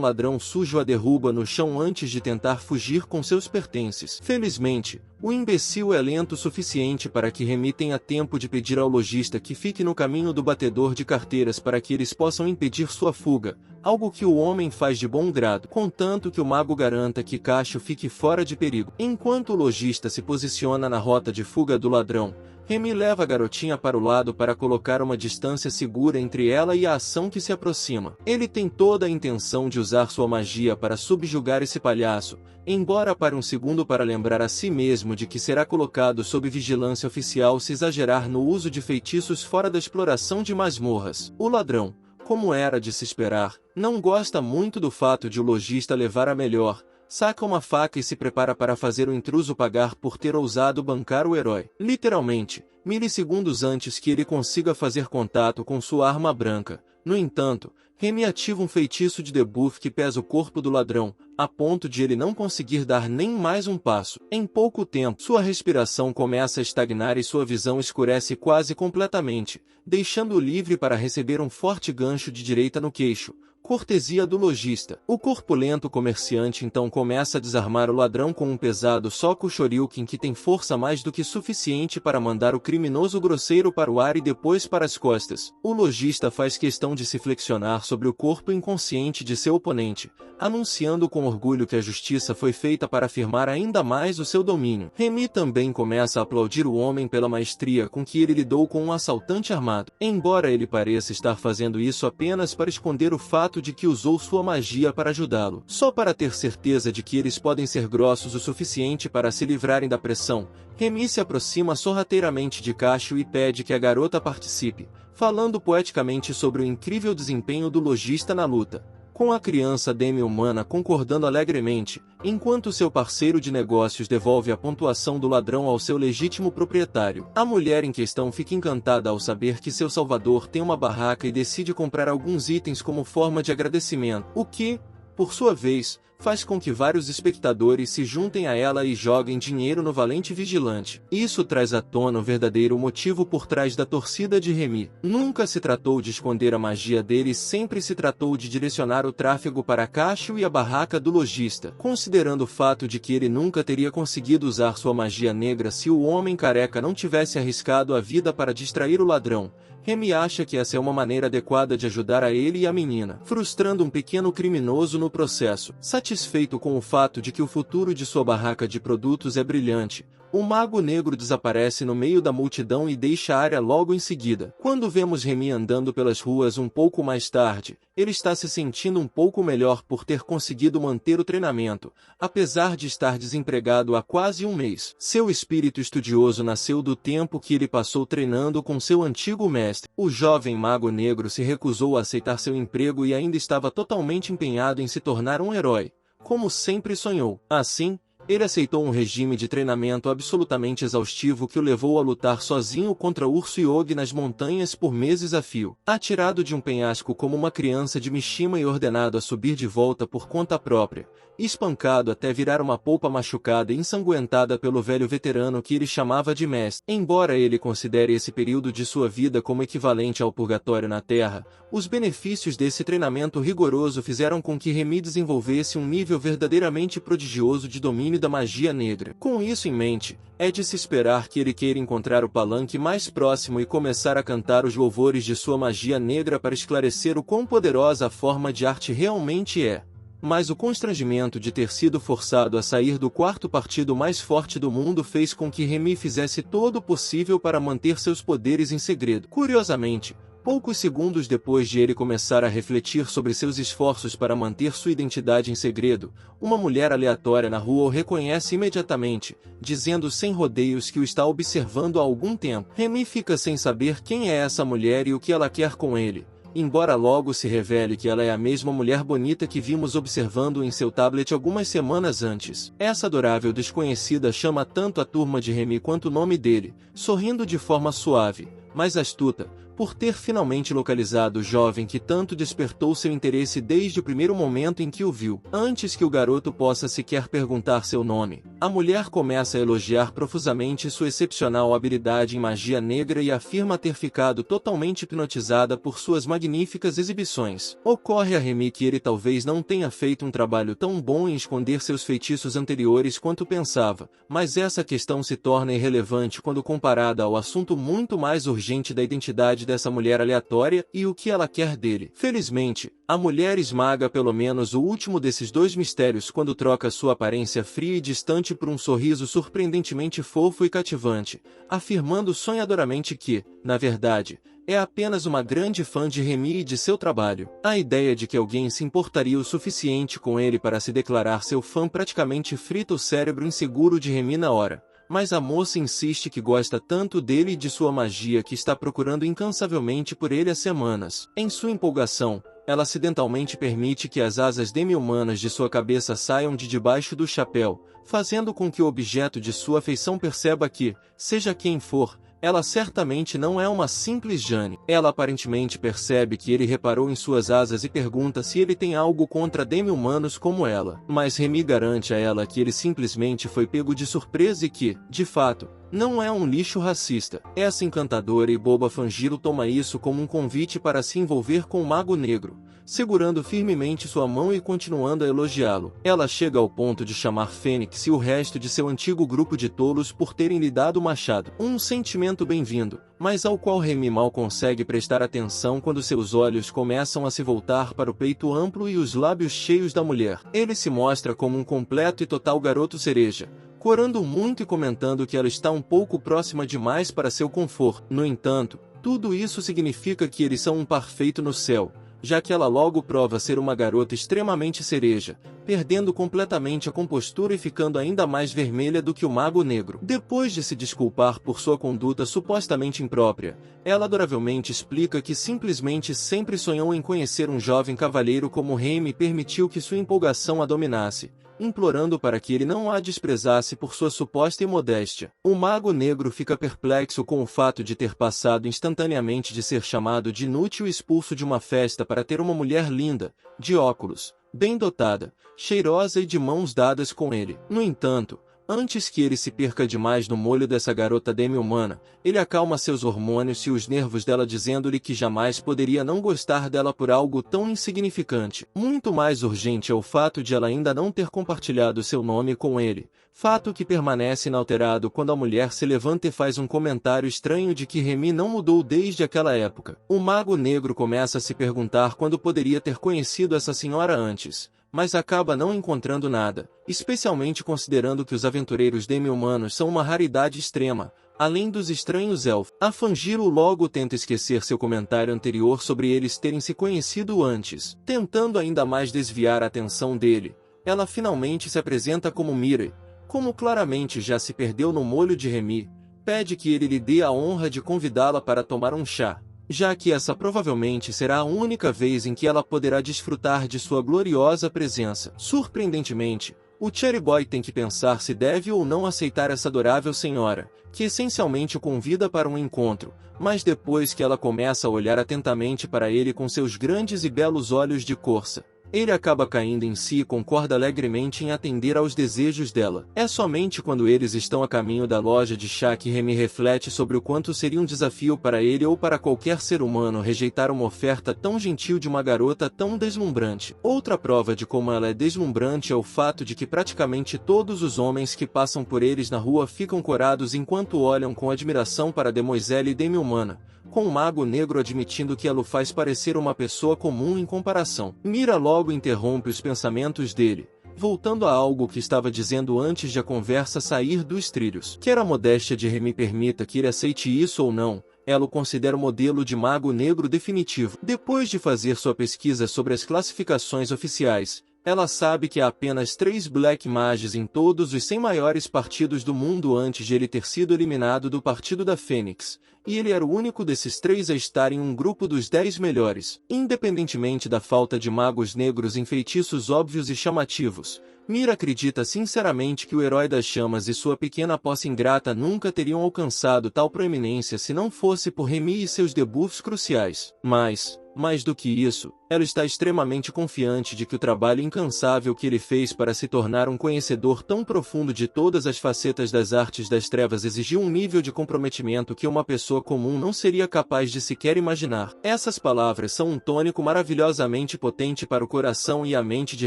ladrão sujo a derruba no chão antes de tentar fugir com seus pertences. Felizmente, o imbecil é lento o suficiente para que Remy tenha tempo de pedir ao lojista que fique no caminho do batedor de carteiras para que eles possam impedir sua fuga, algo que o homem faz de bom grado, contanto que o mago garanta que Cassio fique fora de perigo. Enquanto o lojista se posiciona na rota de fuga do ladrão, Remy leva a garotinha para o lado para colocar uma distância segura entre ela e a ação que se aproxima. Ele tem toda a intenção de usar sua magia para subjugar esse palhaço, embora pare um segundo para lembrar a si mesmo de que será colocado sob vigilância oficial se exagerar no uso de feitiços fora da exploração de masmorras. O ladrão, como era de se esperar, não gosta muito do fato de o lojista levar a melhor, saca uma faca e se prepara para fazer o intruso pagar por ter ousado bancar o herói. Literalmente, milissegundos antes que ele consiga fazer contato com sua arma branca. No entanto, Remy ativa um feitiço de debuff que pesa o corpo do ladrão, a ponto de ele não conseguir dar nem mais um passo. Em pouco tempo, sua respiração começa a estagnar e sua visão escurece quase completamente, deixando-o livre para receber um forte gancho de direita no queixo, cortesia do lojista. O corpulento comerciante então começa a desarmar o ladrão com um pesado soco shoryuken que tem força mais do que suficiente para mandar o criminoso grosseiro para o ar e depois para as costas. O lojista faz questão de se flexionar sobre o corpo inconsciente de seu oponente, anunciando com orgulho que a justiça foi feita para afirmar ainda mais o seu domínio. Remy também começa a aplaudir o homem pela maestria com que ele lidou com um assaltante armado. Embora ele pareça estar fazendo isso apenas para esconder o fato de que usou sua magia para ajudá-lo, só para ter certeza de que eles podem ser grossos o suficiente para se livrarem da pressão, Remy se aproxima sorrateiramente de Cassio e pede que a garota participe, falando poeticamente sobre o incrível desempenho do lojista na luta, com a criança demi-humana concordando alegremente, enquanto seu parceiro de negócios devolve a pontuação do ladrão ao seu legítimo proprietário. A mulher em questão fica encantada ao saber que seu salvador tem uma barraca e decide comprar alguns itens como forma de agradecimento, o que, por sua vez, faz com que vários espectadores se juntem a ela e joguem dinheiro no valente vigilante. Isso traz à tona o verdadeiro motivo por trás da torcida de Remy. Nunca se tratou de esconder a magia dele, sempre se tratou de direcionar o tráfego para Cassio e a barraca do lojista. Considerando o fato de que ele nunca teria conseguido usar sua magia negra se o homem careca não tivesse arriscado a vida para distrair o ladrão, Remy acha que essa é uma maneira adequada de ajudar a ele e a menina, frustrando um pequeno criminoso no processo. Satisfeito com o fato de que o futuro de sua barraca de produtos é brilhante, o mago negro desaparece no meio da multidão e deixa a área logo em seguida. Quando vemos Remy andando pelas ruas um pouco mais tarde, ele está se sentindo um pouco melhor por ter conseguido manter o treinamento, apesar de estar desempregado há quase um mês. Seu espírito estudioso nasceu do tempo que ele passou treinando com seu antigo mestre. O jovem mago negro se recusou a aceitar seu emprego e ainda estava totalmente empenhado em se tornar um herói, como sempre sonhou. Assim, Ele aceitou um regime de treinamento absolutamente exaustivo que o levou a lutar sozinho contra Urso Yogi nas montanhas por meses a fio. Atirado de um penhasco como uma criança de Mishima e ordenado a subir de volta por conta própria, espancado até virar uma polpa machucada e ensanguentada pelo velho veterano que ele chamava de mestre. Embora ele considere esse período de sua vida como equivalente ao purgatório na Terra, os benefícios desse treinamento rigoroso fizeram com que Remy desenvolvesse um nível verdadeiramente prodigioso de domínio da magia negra. Com isso em mente, é de se esperar que ele queira encontrar o palanque mais próximo e começar a cantar os louvores de sua magia negra para esclarecer o quão poderosa a forma de arte realmente é. Mas o constrangimento de ter sido forçado a sair do quarto partido mais forte do mundo fez com que Remy fizesse todo o possível para manter seus poderes em segredo. Curiosamente, poucos segundos depois de ele começar a refletir sobre seus esforços para manter sua identidade em segredo, uma mulher aleatória na rua o reconhece imediatamente, dizendo sem rodeios que o está observando há algum tempo. Remy fica sem saber quem é essa mulher e o que ela quer com ele, embora logo se revele que ela é a mesma mulher bonita que vimos observando em seu tablet algumas semanas antes. Essa adorável desconhecida chama tanto a turma de Remy quanto o nome dele, sorrindo de forma suave, mas astuta, por ter finalmente localizado o jovem que tanto despertou seu interesse desde o primeiro momento em que o viu. Antes que o garoto possa sequer perguntar seu nome, a mulher começa a elogiar profusamente sua excepcional habilidade em magia negra e afirma ter ficado totalmente hipnotizada por suas magníficas exibições. Ocorre a Remy que ele talvez não tenha feito um trabalho tão bom em esconder seus feitiços anteriores quanto pensava, mas essa questão se torna irrelevante quando comparada ao assunto muito mais urgente da identidade dessa mulher aleatória e o que ela quer dele. Felizmente, a mulher esmaga pelo menos o último desses dois mistérios quando troca sua aparência fria e distante por um sorriso surpreendentemente fofo e cativante, afirmando sonhadoramente que, na verdade, é apenas uma grande fã de Remy e de seu trabalho. A ideia de que alguém se importaria o suficiente com ele para se declarar seu fã praticamente frita o cérebro inseguro de Remy na hora. Mas a moça insiste que gosta tanto dele e de sua magia que está procurando incansavelmente por ele há semanas. Em sua empolgação, ela acidentalmente permite que as asas demi-humanas de sua cabeça saiam de debaixo do chapéu, fazendo com que o objeto de sua afeição perceba que, seja quem for, ela certamente não é uma simples Jane. Ela aparentemente percebe que ele reparou em suas asas e pergunta se ele tem algo contra demi-humanos como ela. Mas Remy garante a ela que ele simplesmente foi pego de surpresa e que, de fato, não é um lixo racista. Essa encantadora e boba Fangiro toma isso como um convite para se envolver com o Mago Negro, segurando firmemente sua mão e continuando a elogiá-lo. Ela chega ao ponto de chamar Fênix e o resto de seu antigo grupo de tolos por terem lhe dado o machado. Um sentimento bem-vindo, mas ao qual Remy mal consegue prestar atenção quando seus olhos começam a se voltar para o peito amplo e os lábios cheios da mulher. Ele se mostra como um completo e total garoto cereja, corando muito e comentando que ela está um pouco próxima demais para seu conforto. No entanto, tudo isso significa que eles são um par feito no céu, já que ela logo prova ser uma garota extremamente cereja, perdendo completamente a compostura e ficando ainda mais vermelha do que o Mago Negro. Depois de se desculpar por sua conduta supostamente imprópria, ela adoravelmente explica que simplesmente sempre sonhou em conhecer um jovem cavalheiro como Remy e permitiu que sua empolgação a dominasse, implorando para que ele não a desprezasse por sua suposta imodéstia. O Mago Negro fica perplexo com o fato de ter passado instantaneamente de ser chamado de inútil e expulso de uma festa para ter uma mulher linda, de óculos, bem dotada, cheirosa e de mãos dadas com ele. No entanto, antes que ele se perca demais no molho dessa garota demi-humana, ele acalma seus hormônios e os nervos dela dizendo-lhe que jamais poderia não gostar dela por algo tão insignificante. Muito mais urgente é o fato de ela ainda não ter compartilhado seu nome com ele, fato que permanece inalterado quando a mulher se levanta e faz um comentário estranho de que Remy não mudou desde aquela época. O Mago Negro começa a se perguntar quando poderia ter conhecido essa senhora antes, mas acaba não encontrando nada, especialmente considerando que os aventureiros demi-humanos são uma raridade extrema, além dos estranhos elfos. A Fangiro logo tenta esquecer seu comentário anterior sobre eles terem se conhecido antes. Tentando ainda mais desviar a atenção dele, ela finalmente se apresenta como Mire. Como claramente já se perdeu no molho de Remy, pede que ele lhe dê a honra de convidá-la para tomar um chá, já que essa provavelmente será a única vez em que ela poderá desfrutar de sua gloriosa presença. Surpreendentemente, O Cherry Boy tem que pensar se deve ou não aceitar essa adorável senhora, que essencialmente o convida para um encontro, mas depois que ela começa a olhar atentamente para ele com seus grandes e belos olhos de corça, ele acaba caindo em si e concorda alegremente em atender aos desejos dela. É somente quando eles estão a caminho da loja de chá que Remy reflete sobre o quanto seria um desafio para ele ou para qualquer ser humano rejeitar uma oferta tão gentil de uma garota tão deslumbrante. Outra prova de como ela é deslumbrante é o fato de que praticamente todos os homens que passam por eles na rua ficam corados enquanto olham com admiração para Demoiselle Demi-Humana, com o mago negro admitindo que ela o faz parecer uma pessoa comum em comparação. Mira logo interrompe os pensamentos dele, voltando a algo que estava dizendo antes de a conversa sair dos trilhos. Quer a modéstia de Remy permita que ele aceite isso ou não, ela o considera o modelo de mago negro definitivo. Depois de fazer sua pesquisa sobre as classificações oficiais, ela sabe que há apenas 3 Black Mages em todos os 100 maiores partidos do mundo antes de ele ter sido eliminado do Partido da Fênix, e ele era o único desses 3 a estar em um grupo dos 10 melhores. Independentemente da falta de magos negros em feitiços óbvios e chamativos, Mira acredita sinceramente que o Herói das Chamas e sua pequena posse ingrata nunca teriam alcançado tal proeminência se não fosse por Remy e seus debuffs cruciais. Mas, mais do que isso, ela está extremamente confiante de que o trabalho incansável que ele fez para se tornar um conhecedor tão profundo de todas as facetas das artes das trevas exigiu um nível de comprometimento que uma pessoa comum não seria capaz de sequer imaginar. Essas palavras são um tônico maravilhosamente potente para o coração e a mente de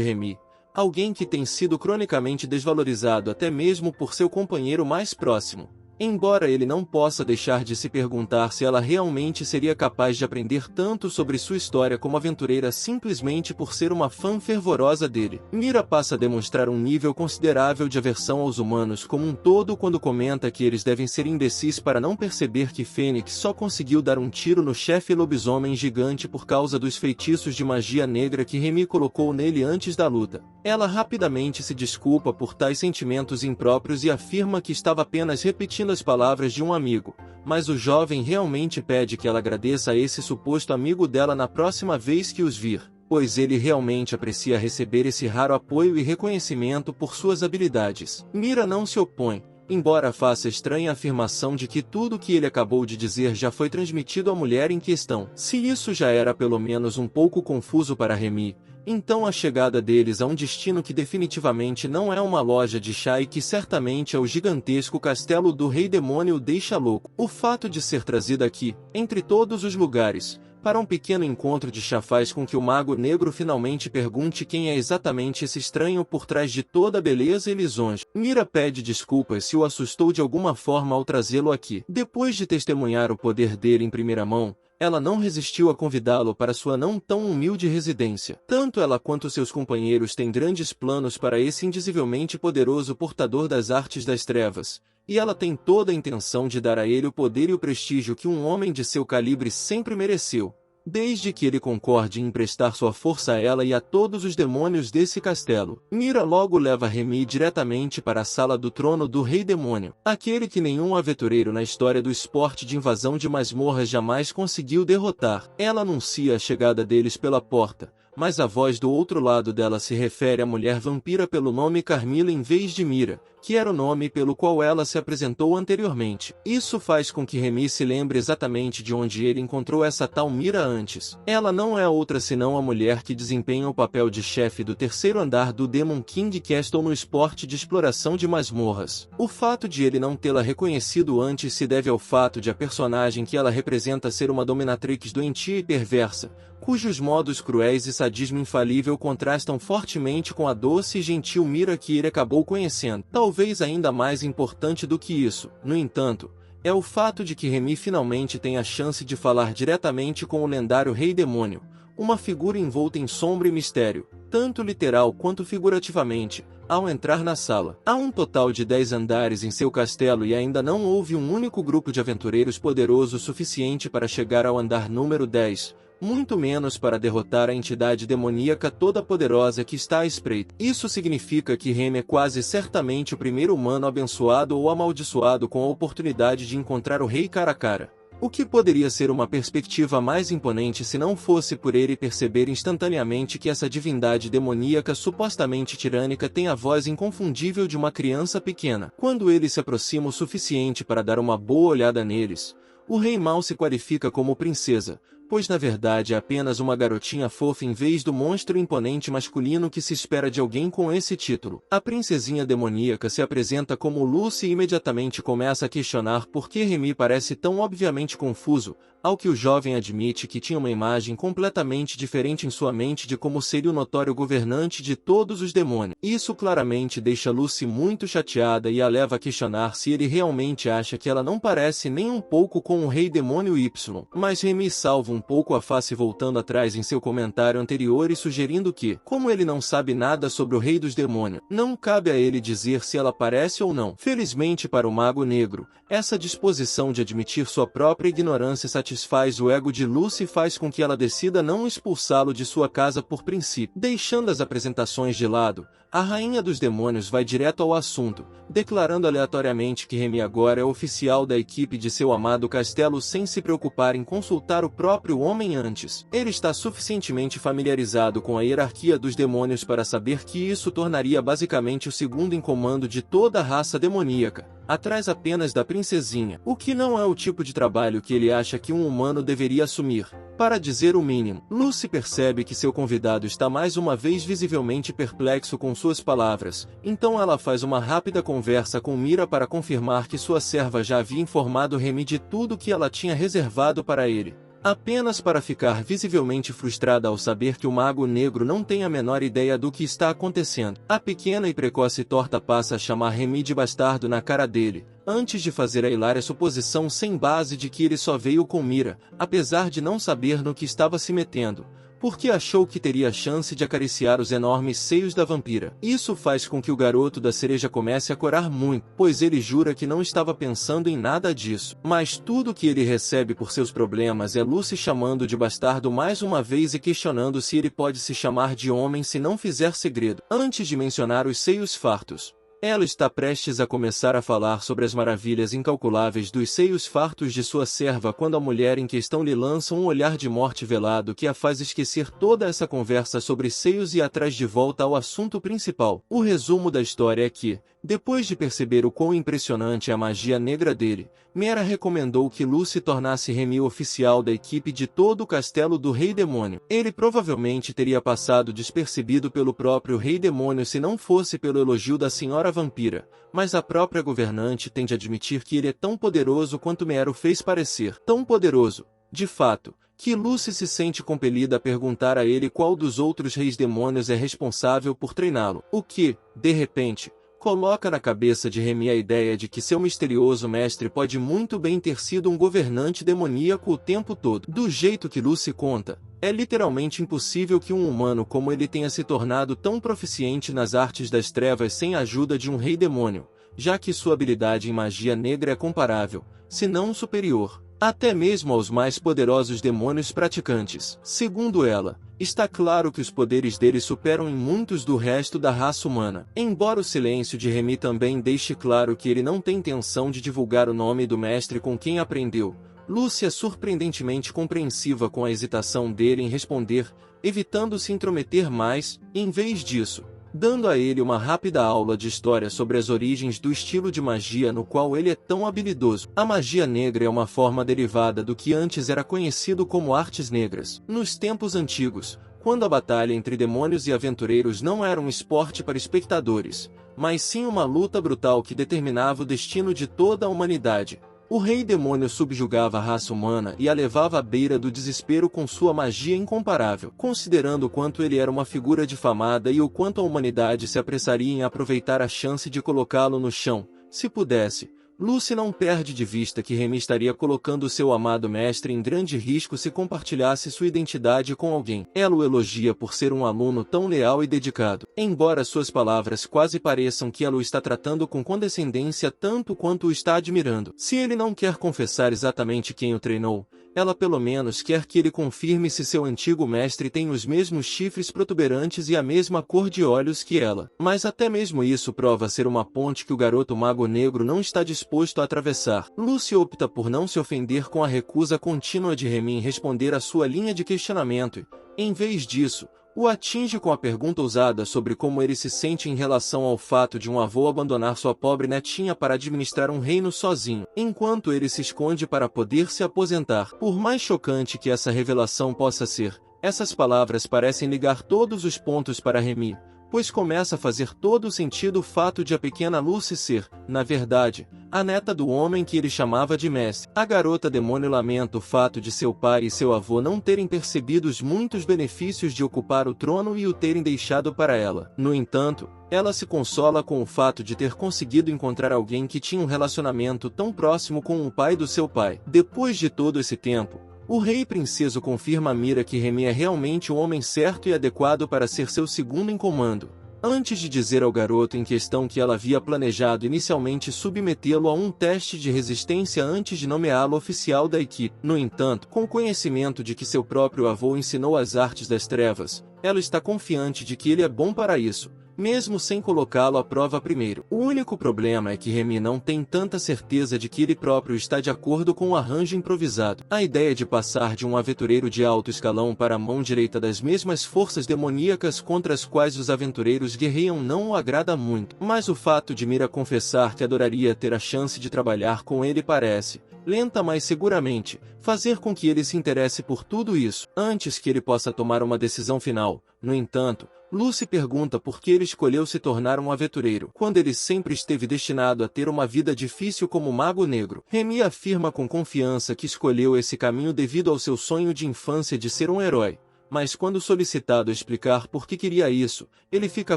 Remy, alguém que tem sido cronicamente desvalorizado até mesmo por seu companheiro mais próximo. Embora ele não possa deixar de se perguntar se ela realmente seria capaz de aprender tanto sobre sua história como aventureira simplesmente por ser uma fã fervorosa dele. Mira passa a demonstrar um nível considerável de aversão aos humanos como um todo quando comenta que eles devem ser imbecis para não perceber que Fênix só conseguiu dar um tiro no chefe lobisomem gigante por causa dos feitiços de magia negra que Remy colocou nele antes da luta. Ela rapidamente se desculpa por tais sentimentos impróprios e afirma que estava apenas repetindo as palavras de um amigo, mas o jovem realmente pede que ela agradeça a esse suposto amigo dela na próxima vez que os vir, pois ele realmente aprecia receber esse raro apoio e reconhecimento por suas habilidades. Mira não se opõe, embora faça estranha afirmação de que tudo o que ele acabou de dizer já foi transmitido à mulher em questão. Se isso já era pelo menos um pouco confuso para Remy, então a chegada deles a um destino que definitivamente não é uma loja de chá e que certamente é o gigantesco castelo do Rei Demônio o deixa louco. O fato de ser trazida aqui, entre todos os lugares, para um pequeno encontro de chá faz com que o Mago Negro finalmente pergunte quem é exatamente esse estranho por trás de toda a beleza e lisonja. Mira pede desculpas se o assustou de alguma forma ao trazê-lo aqui. Depois de testemunhar o poder dele em primeira mão, ela não resistiu a convidá-lo para sua não tão humilde residência. Tanto ela quanto seus companheiros têm grandes planos para esse indizivelmente poderoso portador das artes das trevas, e ela tem toda a intenção de dar a ele o poder e o prestígio que um homem de seu calibre sempre mereceu, desde que ele concorde em emprestar sua força a ela e a todos os demônios desse castelo. Mira logo leva Remy diretamente para a sala do trono do Rei Demônio, aquele que nenhum aventureiro na história do esporte de invasão de masmorras jamais conseguiu derrotar. Ela anuncia a chegada deles pela porta, mas a voz do outro lado dela se refere à mulher vampira pelo nome Carmilla em vez de Mira, que era o nome pelo qual ela se apresentou anteriormente. Isso faz com que Remy se lembre exatamente de onde ele encontrou essa tal Mira antes. Ela não é outra senão a mulher que desempenha o papel de chefe do terceiro andar do Demon King Castle no esporte de exploração de masmorras. O fato de ele não tê-la reconhecido antes se deve ao fato de a personagem que ela representa ser uma dominatrix doentia e perversa, cujos modos cruéis e sadismo infalível contrastam fortemente com a doce e gentil Mira que ele acabou conhecendo. Talvez ainda mais importante do que isso, no entanto, é o fato de que Remy finalmente tem a chance de falar diretamente com o lendário Rei Demônio, uma figura envolta em sombra e mistério, tanto literal quanto figurativamente, ao entrar na sala. Há um total de 10 andares em seu castelo e ainda não houve um único grupo de aventureiros poderoso o suficiente para chegar ao andar número 10, muito menos para derrotar a entidade demoníaca toda-poderosa que está à espreita. Isso significa que Remy é quase certamente o primeiro humano abençoado ou amaldiçoado com a oportunidade de encontrar o rei cara a cara. O que poderia ser uma perspectiva mais imponente se não fosse por ele perceber instantaneamente que essa divindade demoníaca supostamente tirânica tem a voz inconfundível de uma criança pequena. Quando ele se aproxima o suficiente para dar uma boa olhada neles, o rei Mal se qualifica como princesa, pois na verdade é apenas uma garotinha fofa em vez do monstro imponente masculino que se espera de alguém com esse título. A princesinha demoníaca se apresenta como Lucy e imediatamente começa a questionar por que Remy parece tão obviamente confuso, ao que o jovem admite que tinha uma imagem completamente diferente em sua mente de como seria o notório governante de todos os demônios. Isso claramente deixa Lucy muito chateada e a leva a questionar se ele realmente acha que ela não parece nem um pouco com o Rei Demônio Y. Mas Remy salva um pouco a face voltando atrás em seu comentário anterior e sugerindo que, como ele não sabe nada sobre o Rei dos Demônios, não cabe a ele dizer se ela parece ou não. Felizmente para o Mago Negro, essa disposição de admitir sua própria ignorância satisfaz o ego de Lucy e faz com que ela decida não expulsá-lo de sua casa por princípio. Deixando as apresentações de lado, a Rainha dos Demônios vai direto ao assunto, declarando aleatoriamente que Remy agora é oficial da equipe de seu amado castelo sem se preocupar em consultar o próprio homem antes. Ele está suficientemente familiarizado com a hierarquia dos demônios para saber que isso tornaria basicamente o segundo em comando de toda a raça demoníaca, atrás apenas da princesinha, o que não é o tipo de trabalho que ele acha que um humano deveria assumir. Para dizer o mínimo, Lucy percebe que seu convidado está mais uma vez visivelmente perplexo com suas palavras, então ela faz uma rápida conversa com Mira para confirmar que sua serva já havia informado Remy de tudo que ela tinha reservado para ele. Apenas para ficar visivelmente frustrada ao saber que o Mago Negro não tem a menor ideia do que está acontecendo. A pequena e precoce torta passa a chamar Remy de bastardo na cara dele, antes de fazer a hilária suposição sem base de que ele só veio com Mira, apesar de não saber no que estava se metendo, porque achou que teria chance de acariciar os enormes seios da vampira. Isso faz com que o garoto da cereja comece a corar muito, pois ele jura que não estava pensando em nada disso. Mas tudo que ele recebe por seus problemas é Lucy chamando de bastardo mais uma vez e questionando se ele pode se chamar de homem se não fizer segredo. Antes de mencionar os seios fartos, ela está prestes a começar a falar sobre as maravilhas incalculáveis dos seios fartos de sua serva quando a mulher em questão lhe lança um olhar de morte velado que a faz esquecer toda essa conversa sobre seios e atrás de volta ao assunto principal. O resumo da história é que, depois de perceber o quão impressionante é a magia negra dele, Mera recomendou que Lucy tornasse Remy oficial da equipe de todo o castelo do Rei Demônio. Ele provavelmente teria passado despercebido pelo próprio Rei Demônio se não fosse pelo elogio da Senhora Vampira, mas a própria governante tem de admitir que ele é tão poderoso quanto Mera o fez parecer. Tão poderoso, de fato, que Lucy se sente compelida a perguntar a ele qual dos outros reis demônios é responsável por treiná-lo, o que, de repente, coloca na cabeça de Remy a ideia de que seu misterioso mestre pode muito bem ter sido um governante demoníaco o tempo todo. Do jeito que Lucy conta, é literalmente impossível que um humano como ele tenha se tornado tão proficiente nas artes das trevas sem a ajuda de um rei demônio, já que sua habilidade em magia negra é comparável, se não superior, até mesmo aos mais poderosos demônios praticantes. Segundo ela, está claro que os poderes dele superam em muitos do resto da raça humana. Embora o silêncio de Remy também deixe claro que ele não tem intenção de divulgar o nome do mestre com quem aprendeu, Lucy é surpreendentemente compreensiva com a hesitação dele em responder, evitando se intrometer mais, em vez disso, dando a ele uma rápida aula de história sobre as origens do estilo de magia no qual ele é tão habilidoso. A magia negra é uma forma derivada do que antes era conhecido como artes negras. Nos tempos antigos, quando a batalha entre demônios e aventureiros não era um esporte para espectadores, mas sim uma luta brutal que determinava o destino de toda a humanidade, o rei demônio subjugava a raça humana e a levava à beira do desespero com sua magia incomparável. Considerando o quanto ele era uma figura difamada e o quanto a humanidade se apressaria em aproveitar a chance de colocá-lo no chão, se pudesse, Lucy não perde de vista que Remy estaria colocando seu amado mestre em grande risco se compartilhasse sua identidade com alguém. Ela o elogia por ser um aluno tão leal e dedicado, embora suas palavras quase pareçam que ela o está tratando com condescendência tanto quanto o está admirando. Se ele não quer confessar exatamente quem o treinou, ela pelo menos quer que ele confirme se seu antigo mestre tem os mesmos chifres protuberantes e a mesma cor de olhos que ela. Mas até mesmo isso prova ser uma ponte que o garoto mago negro não está disposto a atravessar. Lucy opta por não se ofender com a recusa contínua de Remy em responder à sua linha de questionamento e, em vez disso, o atinge com a pergunta ousada sobre como ele se sente em relação ao fato de um avô abandonar sua pobre netinha para administrar um reino sozinho, enquanto ele se esconde para poder se aposentar. Por mais chocante que essa revelação possa ser, essas palavras parecem ligar todos os pontos para Remy, pois começa a fazer todo o sentido o fato de a pequena Lucy ser, na verdade, a neta do homem que ele chamava de mestre. A garota demônio lamenta o fato de seu pai e seu avô não terem percebido os muitos benefícios de ocupar o trono e o terem deixado para ela. No entanto, ela se consola com o fato de ter conseguido encontrar alguém que tinha um relacionamento tão próximo com o pai do seu pai. Depois de todo esse tempo, o rei princeso confirma a Mira que Remy é realmente o homem certo e adequado para ser seu segundo em comando. Antes de dizer ao garoto em questão que ela havia planejado inicialmente submetê-lo a um teste de resistência antes de nomeá-lo oficial da equipe. No entanto, com conhecimento de que seu próprio avô ensinou as artes das trevas, ela está confiante de que ele é bom para isso, mesmo sem colocá-lo à prova primeiro. O único problema é que Remy não tem tanta certeza de que ele próprio está de acordo com o arranjo improvisado. A ideia de passar de um aventureiro de alto escalão para a mão direita das mesmas forças demoníacas contra as quais os aventureiros guerreiam não o agrada muito, mas o fato de Mira confessar que adoraria ter a chance de trabalhar com ele parece, lenta mas seguramente, fazer com que ele se interesse por tudo isso, antes que ele possa tomar uma decisão final. No entanto, Lucy pergunta por que ele escolheu se tornar um aventureiro, quando ele sempre esteve destinado a ter uma vida difícil como mago negro. Remy afirma com confiança que escolheu esse caminho devido ao seu sonho de infância de ser um herói. Mas quando solicitado a explicar por que queria isso, ele fica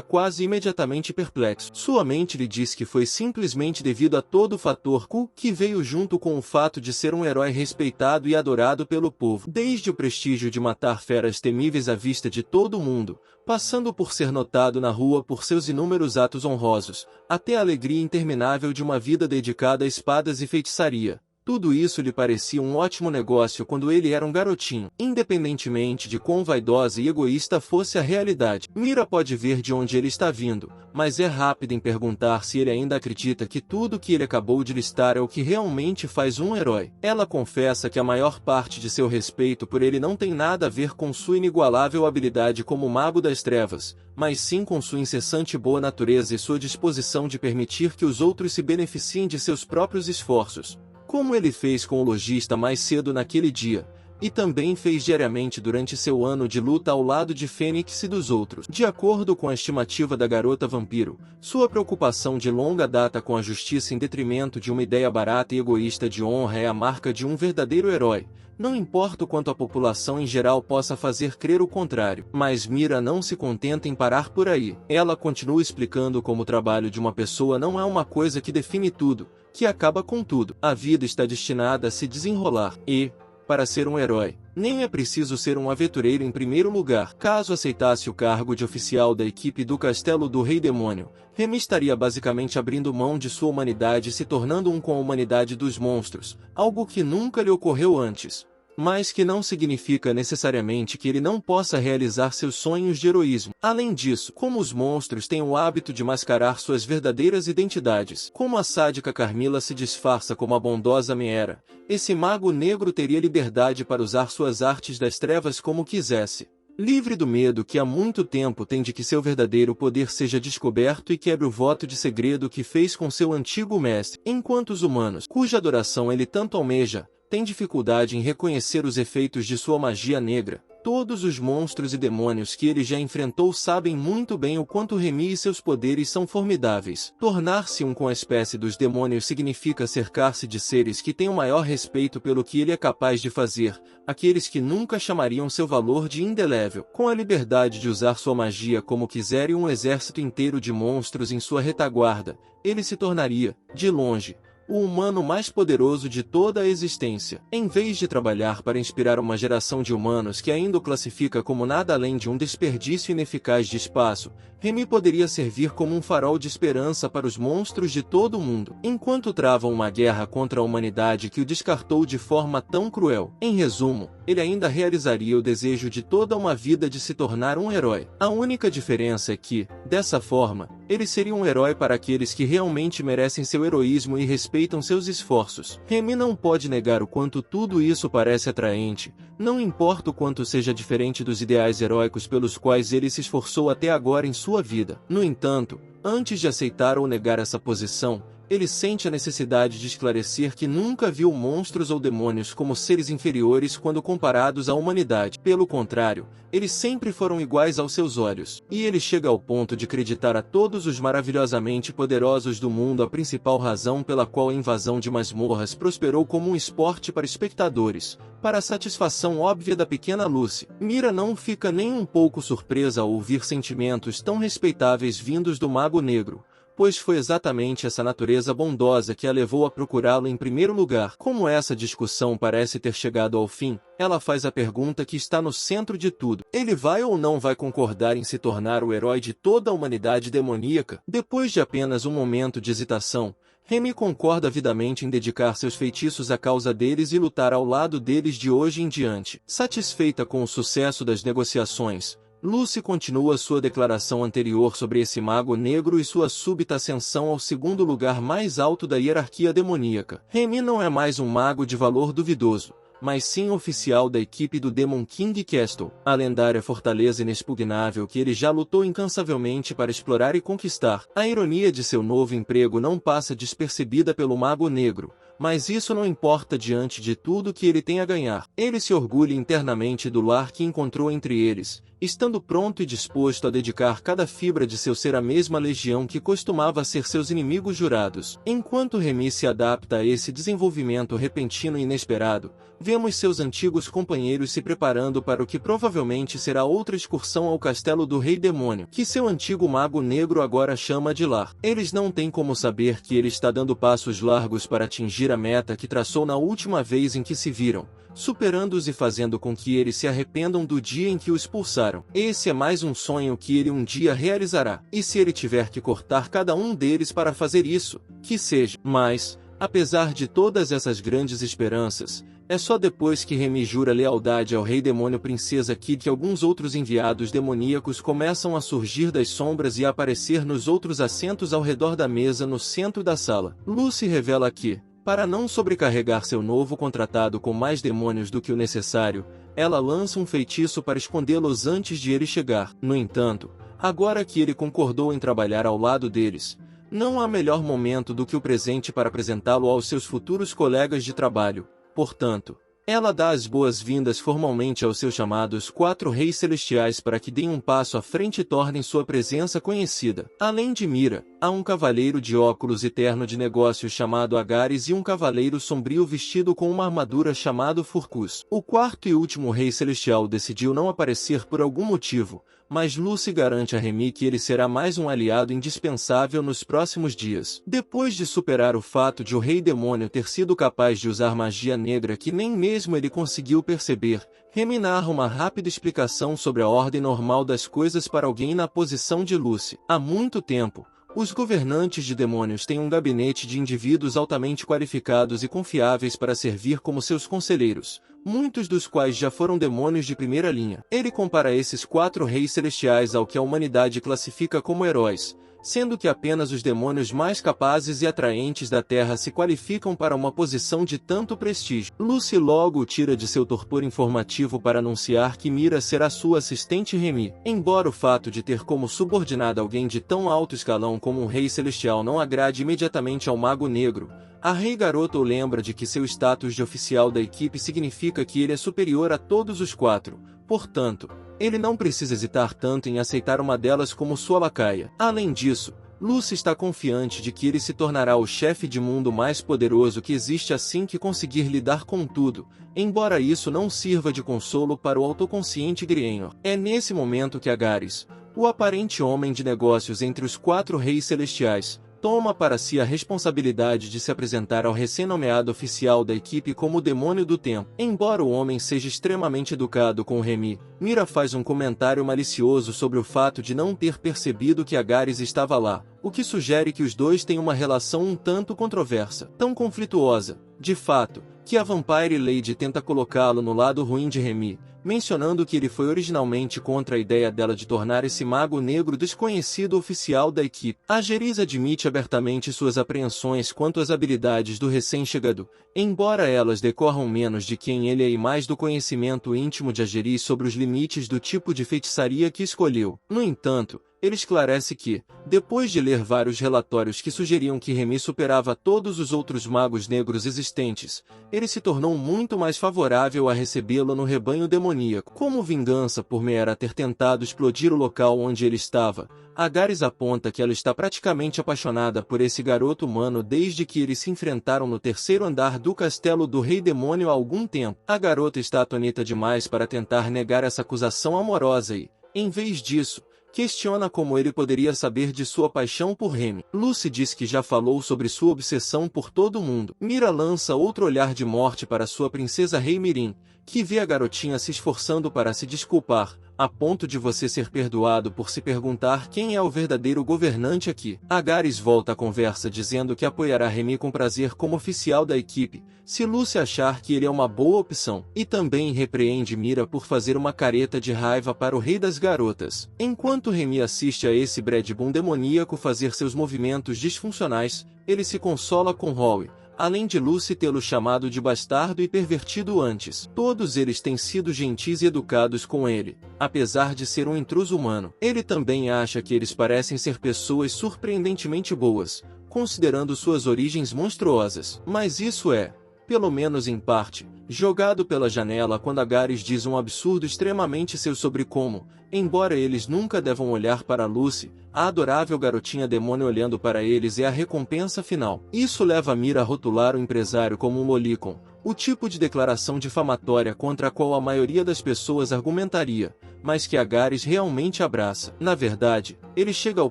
quase imediatamente perplexo. Sua mente lhe diz que foi simplesmente devido a todo o fator Q que veio junto com o fato de ser um herói respeitado e adorado pelo povo. Desde o prestígio de matar feras temíveis à vista de todo mundo, passando por ser notado na rua por seus inúmeros atos honrosos, até a alegria interminável de uma vida dedicada a espadas e feitiçaria. Tudo isso lhe parecia um ótimo negócio quando ele era um garotinho, independentemente de quão vaidosa e egoísta fosse a realidade. Mira pode ver de onde ele está vindo, mas é rápida em perguntar se ele ainda acredita que tudo que ele acabou de listar é o que realmente faz um herói. Ela confessa que a maior parte de seu respeito por ele não tem nada a ver com sua inigualável habilidade como mago das trevas, mas sim com sua incessante boa natureza e sua disposição de permitir que os outros se beneficiem de seus próprios esforços, como ele fez com o lojista mais cedo naquele dia, e também fez diariamente durante seu ano de luta ao lado de Fênix e dos outros. De acordo com a estimativa da garota vampiro, sua preocupação de longa data com a justiça em detrimento de uma ideia barata e egoísta de honra é a marca de um verdadeiro herói, não importa o quanto a população em geral possa fazer crer o contrário. Mas Mira não se contenta em parar por aí. Ela continua explicando como o trabalho de uma pessoa não é uma coisa que define tudo, que acaba com tudo. A vida está destinada a se desenrolar, e, para ser um herói, nem é preciso ser um aventureiro em primeiro lugar. Caso aceitasse o cargo de oficial da equipe do Castelo do Rei Demônio, Remy estaria basicamente abrindo mão de sua humanidade e se tornando um com a humanidade dos monstros, algo que nunca lhe ocorreu antes. Mas que não significa necessariamente que ele não possa realizar seus sonhos de heroísmo. Além disso, como os monstros têm o hábito de mascarar suas verdadeiras identidades, como a sádica Carmila se disfarça como a bondosa Meera, esse mago negro teria liberdade para usar suas artes das trevas como quisesse, livre do medo que há muito tempo tem de que seu verdadeiro poder seja descoberto e quebre o voto de segredo que fez com seu antigo mestre. Enquanto os humanos, cuja adoração ele tanto almeja, tem dificuldade em reconhecer os efeitos de sua magia negra, todos os monstros e demônios que ele já enfrentou sabem muito bem o quanto Remy e seus poderes são formidáveis. Tornar-se um com a espécie dos demônios significa cercar-se de seres que têm o maior respeito pelo que ele é capaz de fazer, aqueles que nunca chamariam seu valor de indelével. Com a liberdade de usar sua magia como quiser e um exército inteiro de monstros em sua retaguarda, ele se tornaria, de longe, o humano mais poderoso de toda a existência. Em vez de trabalhar para inspirar uma geração de humanos que ainda o classifica como nada além de um desperdício ineficaz de espaço, Remy poderia servir como um farol de esperança para os monstros de todo o mundo, enquanto travam uma guerra contra a humanidade que o descartou de forma tão cruel. Em resumo, ele ainda realizaria o desejo de toda uma vida de se tornar um herói. A única diferença é que, dessa forma, ele seria um herói para aqueles que realmente merecem seu heroísmo e respeitam seus esforços. Remy não pode negar o quanto tudo isso parece atraente, não importa o quanto seja diferente dos ideais heróicos pelos quais ele se esforçou até agora em sua vida. No entanto, antes de aceitar ou negar essa posição, ele sente a necessidade de esclarecer que nunca viu monstros ou demônios como seres inferiores quando comparados à humanidade. Pelo contrário, eles sempre foram iguais aos seus olhos. E ele chega ao ponto de acreditar a todos os maravilhosamente poderosos do mundo a principal razão pela qual a invasão de masmorras prosperou como um esporte para espectadores, para a satisfação óbvia da pequena Lucy. Mira não fica nem um pouco surpresa ao ouvir sentimentos tão respeitáveis vindos do Mago Negro, pois foi exatamente essa natureza bondosa que a levou a procurá-lo em primeiro lugar. Como essa discussão parece ter chegado ao fim, ela faz a pergunta que está no centro de tudo. Ele vai ou não vai concordar em se tornar o herói de toda a humanidade demoníaca? Depois de apenas um momento de hesitação, Remy concorda avidamente em dedicar seus feitiços à causa deles e lutar ao lado deles de hoje em diante. Satisfeita com o sucesso das negociações, Lucy continua sua declaração anterior sobre esse mago negro e sua súbita ascensão ao segundo lugar mais alto da hierarquia demoníaca. Remy não é mais um mago de valor duvidoso, mas sim oficial da equipe do Demon King Castle, a lendária fortaleza inexpugnável que ele já lutou incansavelmente para explorar e conquistar. A ironia de seu novo emprego não passa despercebida pelo Mago Negro, mas isso não importa diante de tudo que ele tem a ganhar. Ele se orgulha internamente do lar que encontrou entre eles, estando pronto e disposto a dedicar cada fibra de seu ser à mesma legião que costumava ser seus inimigos jurados. Enquanto Remy se adapta a esse desenvolvimento repentino e inesperado, vemos seus antigos companheiros se preparando para o que provavelmente será outra excursão ao castelo do Rei Demônio, que seu antigo Mago Negro agora chama de lar. Eles não têm como saber que ele está dando passos largos para atingir a meta que traçou na última vez em que se viram, superando-os e fazendo com que eles se arrependam do dia em que o expulsaram. Esse é mais um sonho que ele um dia realizará. E se ele tiver que cortar cada um deles para fazer isso, que seja. Mas, apesar de todas essas grandes esperanças, é só depois que Remy jura lealdade ao Rei Demônio Princesa Kid que alguns outros enviados demoníacos começam a surgir das sombras e a aparecer nos outros assentos ao redor da mesa no centro da sala. Lucy revela que, para não sobrecarregar seu novo contratado com mais demônios do que o necessário, ela lança um feitiço para escondê-los antes de ele chegar. No entanto, agora que ele concordou em trabalhar ao lado deles, não há melhor momento do que o presente para apresentá-lo aos seus futuros colegas de trabalho. Portanto, ela dá as boas-vindas formalmente aos seus chamados 4 reis celestiais para que deem um passo à frente e tornem sua presença conhecida. Além de Mira, há um cavaleiro de óculos e terno de negócios chamado Agares e um cavaleiro sombrio vestido com uma armadura chamado Furcus. O quarto e último rei celestial decidiu não aparecer por algum motivo, mas Lucy garante a Remy que ele será mais um aliado indispensável nos próximos dias. Depois de superar o fato de o Rei Demônio ter sido capaz de usar magia negra que nem mesmo ele conseguiu perceber, Remy narra uma rápida explicação sobre a ordem normal das coisas para alguém na posição de Lucy. Há muito tempo, os governantes de demônios têm um gabinete de indivíduos altamente qualificados e confiáveis para servir como seus conselheiros, muitos dos quais já foram demônios de primeira linha. Ele compara esses 4 reis celestiais ao que a humanidade classifica como heróis, sendo que apenas os demônios mais capazes e atraentes da Terra se qualificam para uma posição de tanto prestígio. Lucy logo o tira de seu torpor informativo para anunciar que Mira será sua assistente Remy. Embora o fato de ter como subordinada alguém de tão alto escalão como um rei celestial não agrade imediatamente ao Mago Negro, a Rei Garota o lembra de que seu status de oficial da equipe significa que ele é superior a todos os 4, portanto, ele não precisa hesitar tanto em aceitar uma delas como sua lacaia. Além disso, Lucy está confiante de que ele se tornará o chefe de mundo mais poderoso que existe assim que conseguir lidar com tudo, embora isso não sirva de consolo para o autoconsciente Grienor. É nesse momento que Agares, o aparente homem de negócios entre os 4 reis celestiais, toma para si a responsabilidade de se apresentar ao recém-nomeado oficial da equipe como o demônio do tempo. Embora o homem seja extremamente educado com Remy, Mira faz um comentário malicioso sobre o fato de não ter percebido que Agares estava lá, o que sugere que os dois têm uma relação um tanto controversa, tão conflituosa, de fato, que a Vampire Lady tenta colocá-lo no lado ruim de Remy, mencionando que ele foi originalmente contra a ideia dela de tornar esse mago negro desconhecido oficial da equipe. A Jeriz admite abertamente suas apreensões quanto às habilidades do recém-chegado, embora elas decorram menos de quem ele é e mais do conhecimento íntimo de Jeriz sobre os limites do tipo de feitiçaria que escolheu. No entanto, ele esclarece que, depois de ler vários relatórios que sugeriam que Remy superava todos os outros magos negros existentes, ele se tornou muito mais favorável a recebê-lo no rebanho demoníaco. Como vingança por Mera ter tentado explodir o local onde ele estava, Agares aponta que ela está praticamente apaixonada por esse garoto humano desde que eles se enfrentaram no terceiro andar do castelo do Rei Demônio há algum tempo. A garota está atônita demais para tentar negar essa acusação amorosa e, em vez disso, questiona como ele poderia saber de sua paixão por Remy. Lucy diz que já falou sobre sua obsessão por todo mundo. Mira lança outro olhar de morte para sua princesa Rei Mirim, que vê a garotinha se esforçando para se desculpar, a ponto de você ser perdoado por se perguntar quem é o verdadeiro governante aqui. Agares volta a conversa dizendo que apoiará Remy com prazer como oficial da equipe, se Lucy achar que ele é uma boa opção, e também repreende Mira por fazer uma careta de raiva para o rei das garotas. Enquanto Remy assiste a esse Brad Boom demoníaco fazer seus movimentos disfuncionais, ele se consola com Howe, além de Lucy tê-lo chamado de bastardo e pervertido antes. Todos eles têm sido gentis e educados com ele, apesar de ser um intruso humano. Ele também acha que eles parecem ser pessoas surpreendentemente boas, considerando suas origens monstruosas. Mas isso é, pelo menos em parte, jogado pela janela quando Agares diz um absurdo extremamente seu sobre como, embora eles nunca devam olhar para Lucy, a adorável garotinha demônio olhando para eles é a recompensa final. Isso leva Mira a rotular o empresário como um lolicon, o tipo de declaração difamatória contra a qual a maioria das pessoas argumentaria, mas que Agares realmente abraça. Na verdade, ele chega ao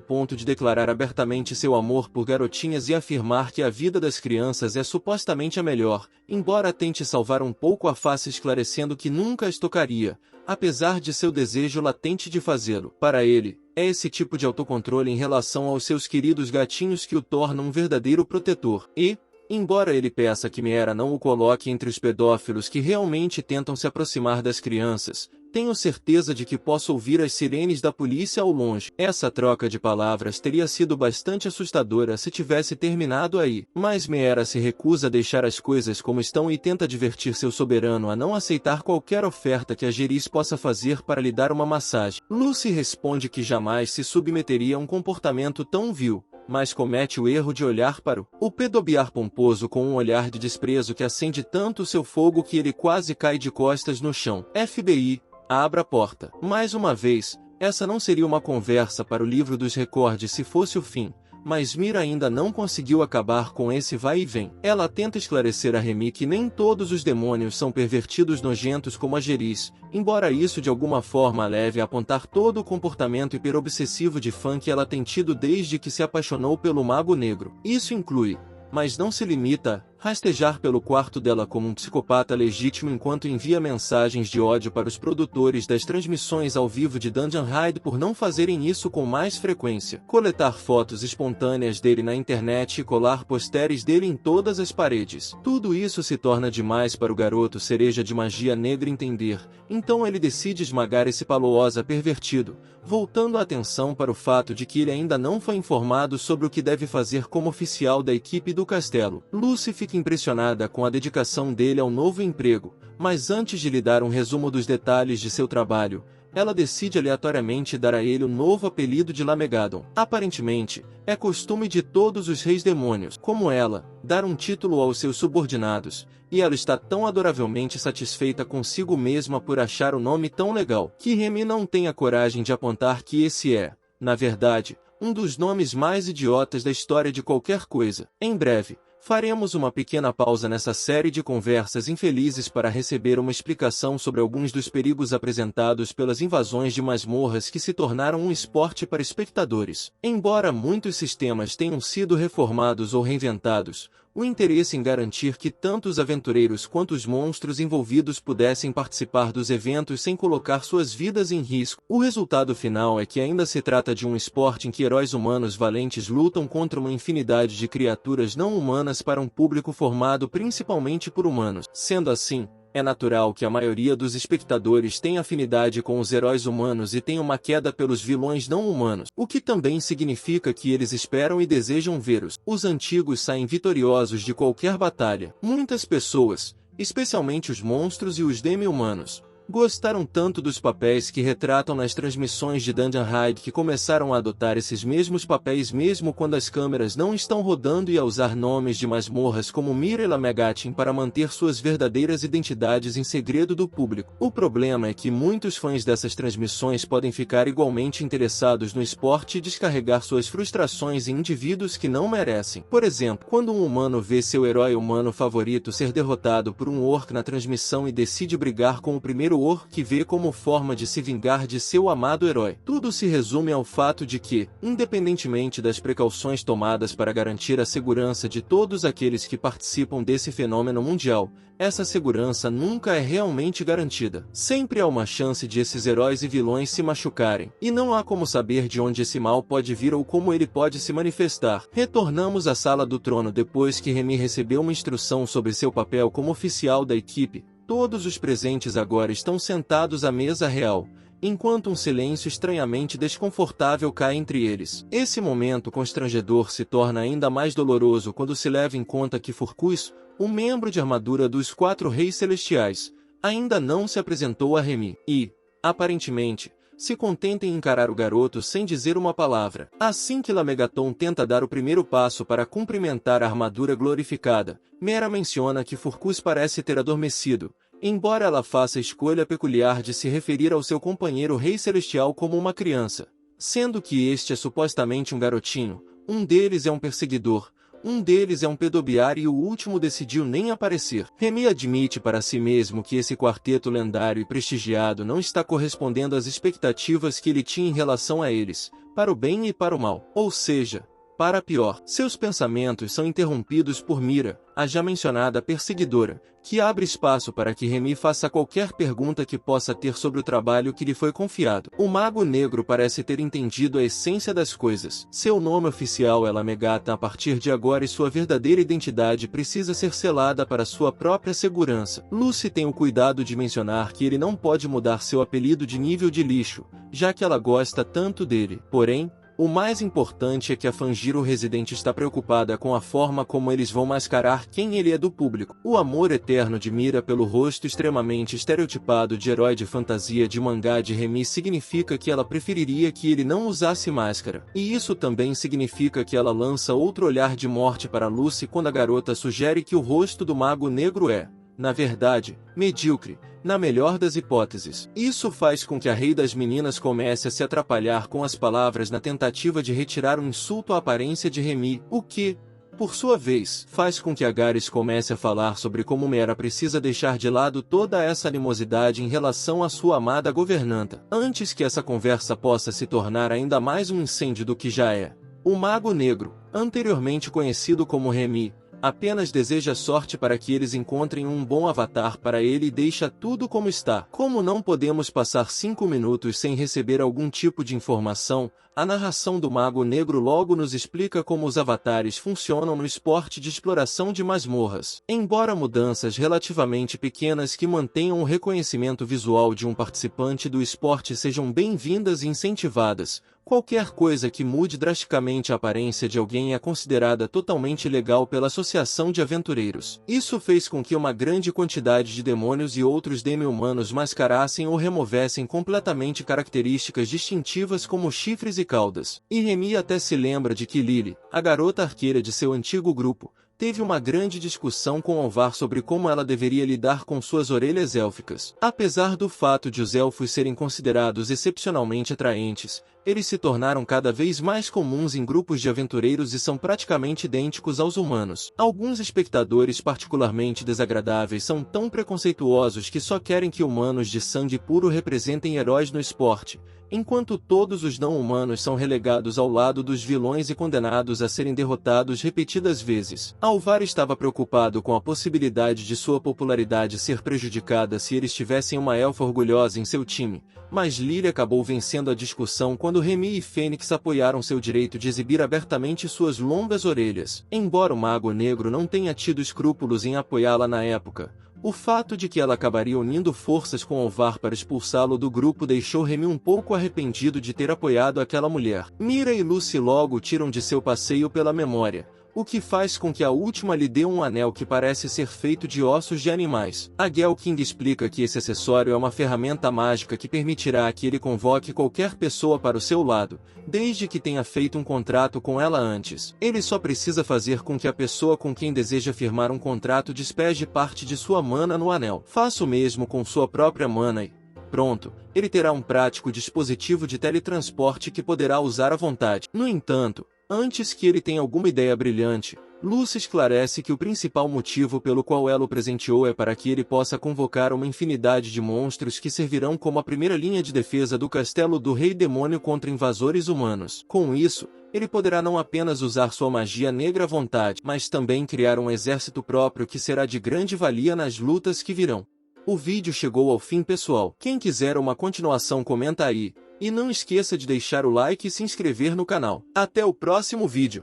ponto de declarar abertamente seu amor por garotinhas e afirmar que a vida das crianças é supostamente a melhor, embora tente salvar um pouco a face esclarecendo que nunca as tocaria, apesar de seu desejo latente de fazê-lo. Para ele, é esse tipo de autocontrole em relação aos seus queridos gatinhos que o torna um verdadeiro protetor. E, embora ele peça que Mera não o coloque entre os pedófilos que realmente tentam se aproximar das crianças, tenho certeza de que posso ouvir as sirenes da polícia ao longe. Essa troca de palavras teria sido bastante assustadora se tivesse terminado aí. Mas Mera se recusa a deixar as coisas como estão e tenta divertir seu soberano a não aceitar qualquer oferta que a Jeriz possa fazer para lhe dar uma massagem. Lucy responde que jamais se submeteria a um comportamento tão vil, mas comete o erro de olhar para o pedobiar pomposo com um olhar de desprezo que acende tanto seu fogo que ele quase cai de costas no chão. FBI, abra a porta. Mais uma vez, essa não seria uma conversa para o livro dos recordes se fosse o fim, mas Mira ainda não conseguiu acabar com esse vai e vem. Ela tenta esclarecer a Remy que nem todos os demônios são pervertidos nojentos como a Jeriz, embora isso de alguma forma a leve a apontar todo o comportamento hiperobsessivo de fã que ela tem tido desde que se apaixonou pelo Mago Negro. Isso inclui, mas não se limita, a rastejar pelo quarto dela como um psicopata legítimo enquanto envia mensagens de ódio para os produtores das transmissões ao vivo de Dungeon Raid por não fazerem isso com mais frequência, coletar fotos espontâneas dele na internet e colar posteres dele em todas as paredes. Tudo isso se torna demais para o garoto cereja de magia negra entender, então ele decide esmagar esse palooza pervertido, voltando a atenção para o fato de que ele ainda não foi informado sobre o que deve fazer como oficial da equipe do castelo. Lucy fica impressionada com a dedicação dele ao novo emprego, mas antes de lhe dar um resumo dos detalhes de seu trabalho, ela decide aleatoriamente dar a ele o novo apelido de Lamegadon. Aparentemente, é costume de todos os reis demônios, como ela, dar um título aos seus subordinados, e ela está tão adoravelmente satisfeita consigo mesma por achar o nome tão legal, que Remy não tem a coragem de apontar que esse é, na verdade, um dos nomes mais idiotas da história de qualquer coisa. Em breve, Faremos uma pequena pausa nessa série de conversas infelizes para receber uma explicação sobre alguns dos perigos apresentados pelas invasões de masmorras que se tornaram um esporte para espectadores. Embora muitos sistemas tenham sido reformados ou reinventados, o interesse em garantir que tanto os aventureiros quanto os monstros envolvidos pudessem participar dos eventos sem colocar suas vidas em risco. O resultado final é que ainda se trata de um esporte em que heróis humanos valentes lutam contra uma infinidade de criaturas não humanas para um público formado principalmente por humanos. Sendo assim, é natural que a maioria dos espectadores tenha afinidade com os heróis humanos e tenha uma queda pelos vilões não humanos, o que também significa que eles esperam e desejam ver os antigos saem vitoriosos de qualquer batalha. Muitas pessoas, especialmente os monstros e os demi-humanos, gostaram tanto dos papéis que retratam nas transmissões de Dungeon Raid que começaram a adotar esses mesmos papéis mesmo quando as câmeras não estão rodando e a usar nomes de masmorras como Mirela Megatin para manter suas verdadeiras identidades em segredo do público. O problema é que muitos fãs dessas transmissões podem ficar igualmente interessados no esporte e descarregar suas frustrações em indivíduos que não merecem. Por exemplo, quando um humano vê seu herói humano favorito ser derrotado por um orc na transmissão e decide brigar com o primeiro orc que vê como forma de se vingar de seu amado herói. Tudo se resume ao fato de que, independentemente das precauções tomadas para garantir a segurança de todos aqueles que participam desse fenômeno mundial, essa segurança nunca é realmente garantida. Sempre há uma chance de esses heróis e vilões se machucarem, e não há como saber de onde esse mal pode vir ou como ele pode se manifestar. Retornamos à Sala do Trono depois que Remy recebeu uma instrução sobre seu papel como oficial da equipe. Todos os presentes agora estão sentados à mesa real, enquanto um silêncio estranhamente desconfortável cai entre eles. Esse momento constrangedor se torna ainda mais doloroso quando se leva em conta que Furcus, um membro de armadura dos 4 Reis Celestiais, ainda não se apresentou a Remy, e, aparentemente, se contenta em encarar o garoto sem dizer uma palavra. Assim que Lamegaton tenta dar o primeiro passo para cumprimentar a armadura glorificada, Mera menciona que Furcus parece ter adormecido, embora ela faça a escolha peculiar de se referir ao seu companheiro Rei Celestial como uma criança. Sendo que este é supostamente um garotinho, um deles é um perseguidor, um deles é um pedobiar e o último decidiu nem aparecer. Remy admite para si mesmo que esse quarteto lendário e prestigiado não está correspondendo às expectativas que ele tinha em relação a eles, para o bem e para o mal. Ou seja, para pior. Seus pensamentos são interrompidos por Mira, a já mencionada perseguidora, que abre espaço para que Remy faça qualquer pergunta que possa ter sobre o trabalho que lhe foi confiado. O Mago Negro parece ter entendido a essência das coisas. Seu nome oficial é Lamegata a partir de agora e sua verdadeira identidade precisa ser selada para sua própria segurança. Lucy tem o cuidado de mencionar que ele não pode mudar seu apelido de nível de lixo, já que ela gosta tanto dele. Porém, o mais importante é que a Fangiro Residente está preocupada com a forma como eles vão mascarar quem ele é do público. O amor eterno de Mira pelo rosto extremamente estereotipado de herói de fantasia de mangá de Remy significa que ela preferiria que ele não usasse máscara. E isso também significa que ela lança outro olhar de morte para Lucy quando a garota sugere que o rosto do Mago Negro é, na verdade, medíocre, na melhor das hipóteses. Isso faz com que a Rei das Meninas comece a se atrapalhar com as palavras na tentativa de retirar um insulto à aparência de Remy, o que, por sua vez, faz com que Agares comece a falar sobre como Mera precisa deixar de lado toda essa animosidade em relação à sua amada governanta. Antes que essa conversa possa se tornar ainda mais um incêndio do que já é, o Mago Negro, anteriormente conhecido como Remy, apenas deseja sorte para que eles encontrem um bom avatar para ele e deixa tudo como está. Como não podemos passar 5 minutos sem receber algum tipo de informação, a narração do Mago Negro logo nos explica como os avatares funcionam no esporte de exploração de masmorras. Embora mudanças relativamente pequenas que mantenham o reconhecimento visual de um participante do esporte sejam bem-vindas e incentivadas, qualquer coisa que mude drasticamente a aparência de alguém é considerada totalmente legal pela Associação de Aventureiros. Isso fez com que uma grande quantidade de demônios e outros demi-humanos mascarassem ou removessem completamente características distintivas como chifres e caudas. E Remy até se lembra de que Lily, a garota arqueira de seu antigo grupo, teve uma grande discussão com Alvar sobre como ela deveria lidar com suas orelhas élficas. Apesar do fato de os elfos serem considerados excepcionalmente atraentes, Eles se tornaram cada vez mais comuns em grupos de aventureiros e são praticamente idênticos aos humanos. Alguns espectadores particularmente desagradáveis são tão preconceituosos que só querem que humanos de sangue puro representem heróis no esporte, enquanto todos os não-humanos são relegados ao lado dos vilões e condenados a serem derrotados repetidas vezes. Alvar estava preocupado com a possibilidade de sua popularidade ser prejudicada se eles tivessem uma elfa orgulhosa em seu time, mas Lyria acabou vencendo a discussão quando Remy e Fênix apoiaram seu direito de exibir abertamente suas longas orelhas. Embora o Mago Negro não tenha tido escrúpulos em apoiá-la na época, o fato de que ela acabaria unindo forças com Alvar para expulsá-lo do grupo deixou Remy um pouco arrependido de ter apoiado aquela mulher. Mira e Lucy logo tiram de seu passeio pela memória, o que faz com que a última lhe dê um anel que parece ser feito de ossos de animais. A Gelking explica que esse acessório é uma ferramenta mágica que permitirá que ele convoque qualquer pessoa para o seu lado, desde que tenha feito um contrato com ela antes. Ele só precisa fazer com que a pessoa com quem deseja firmar um contrato despeje parte de sua mana no anel. Faça o mesmo com sua própria mana e, pronto, ele terá um prático dispositivo de teletransporte que poderá usar à vontade. No entanto, antes que ele tenha alguma ideia brilhante, Lucy esclarece que o principal motivo pelo qual ela o presenteou é para que ele possa convocar uma infinidade de monstros que servirão como a primeira linha de defesa do castelo do Rei Demônio contra invasores humanos. Com isso, ele poderá não apenas usar sua magia negra à vontade, mas também criar um exército próprio que será de grande valia nas lutas que virão. O vídeo chegou ao fim, pessoal. Quem quiser uma continuação comenta aí. E não esqueça de deixar o like e se inscrever no canal. Até o próximo vídeo.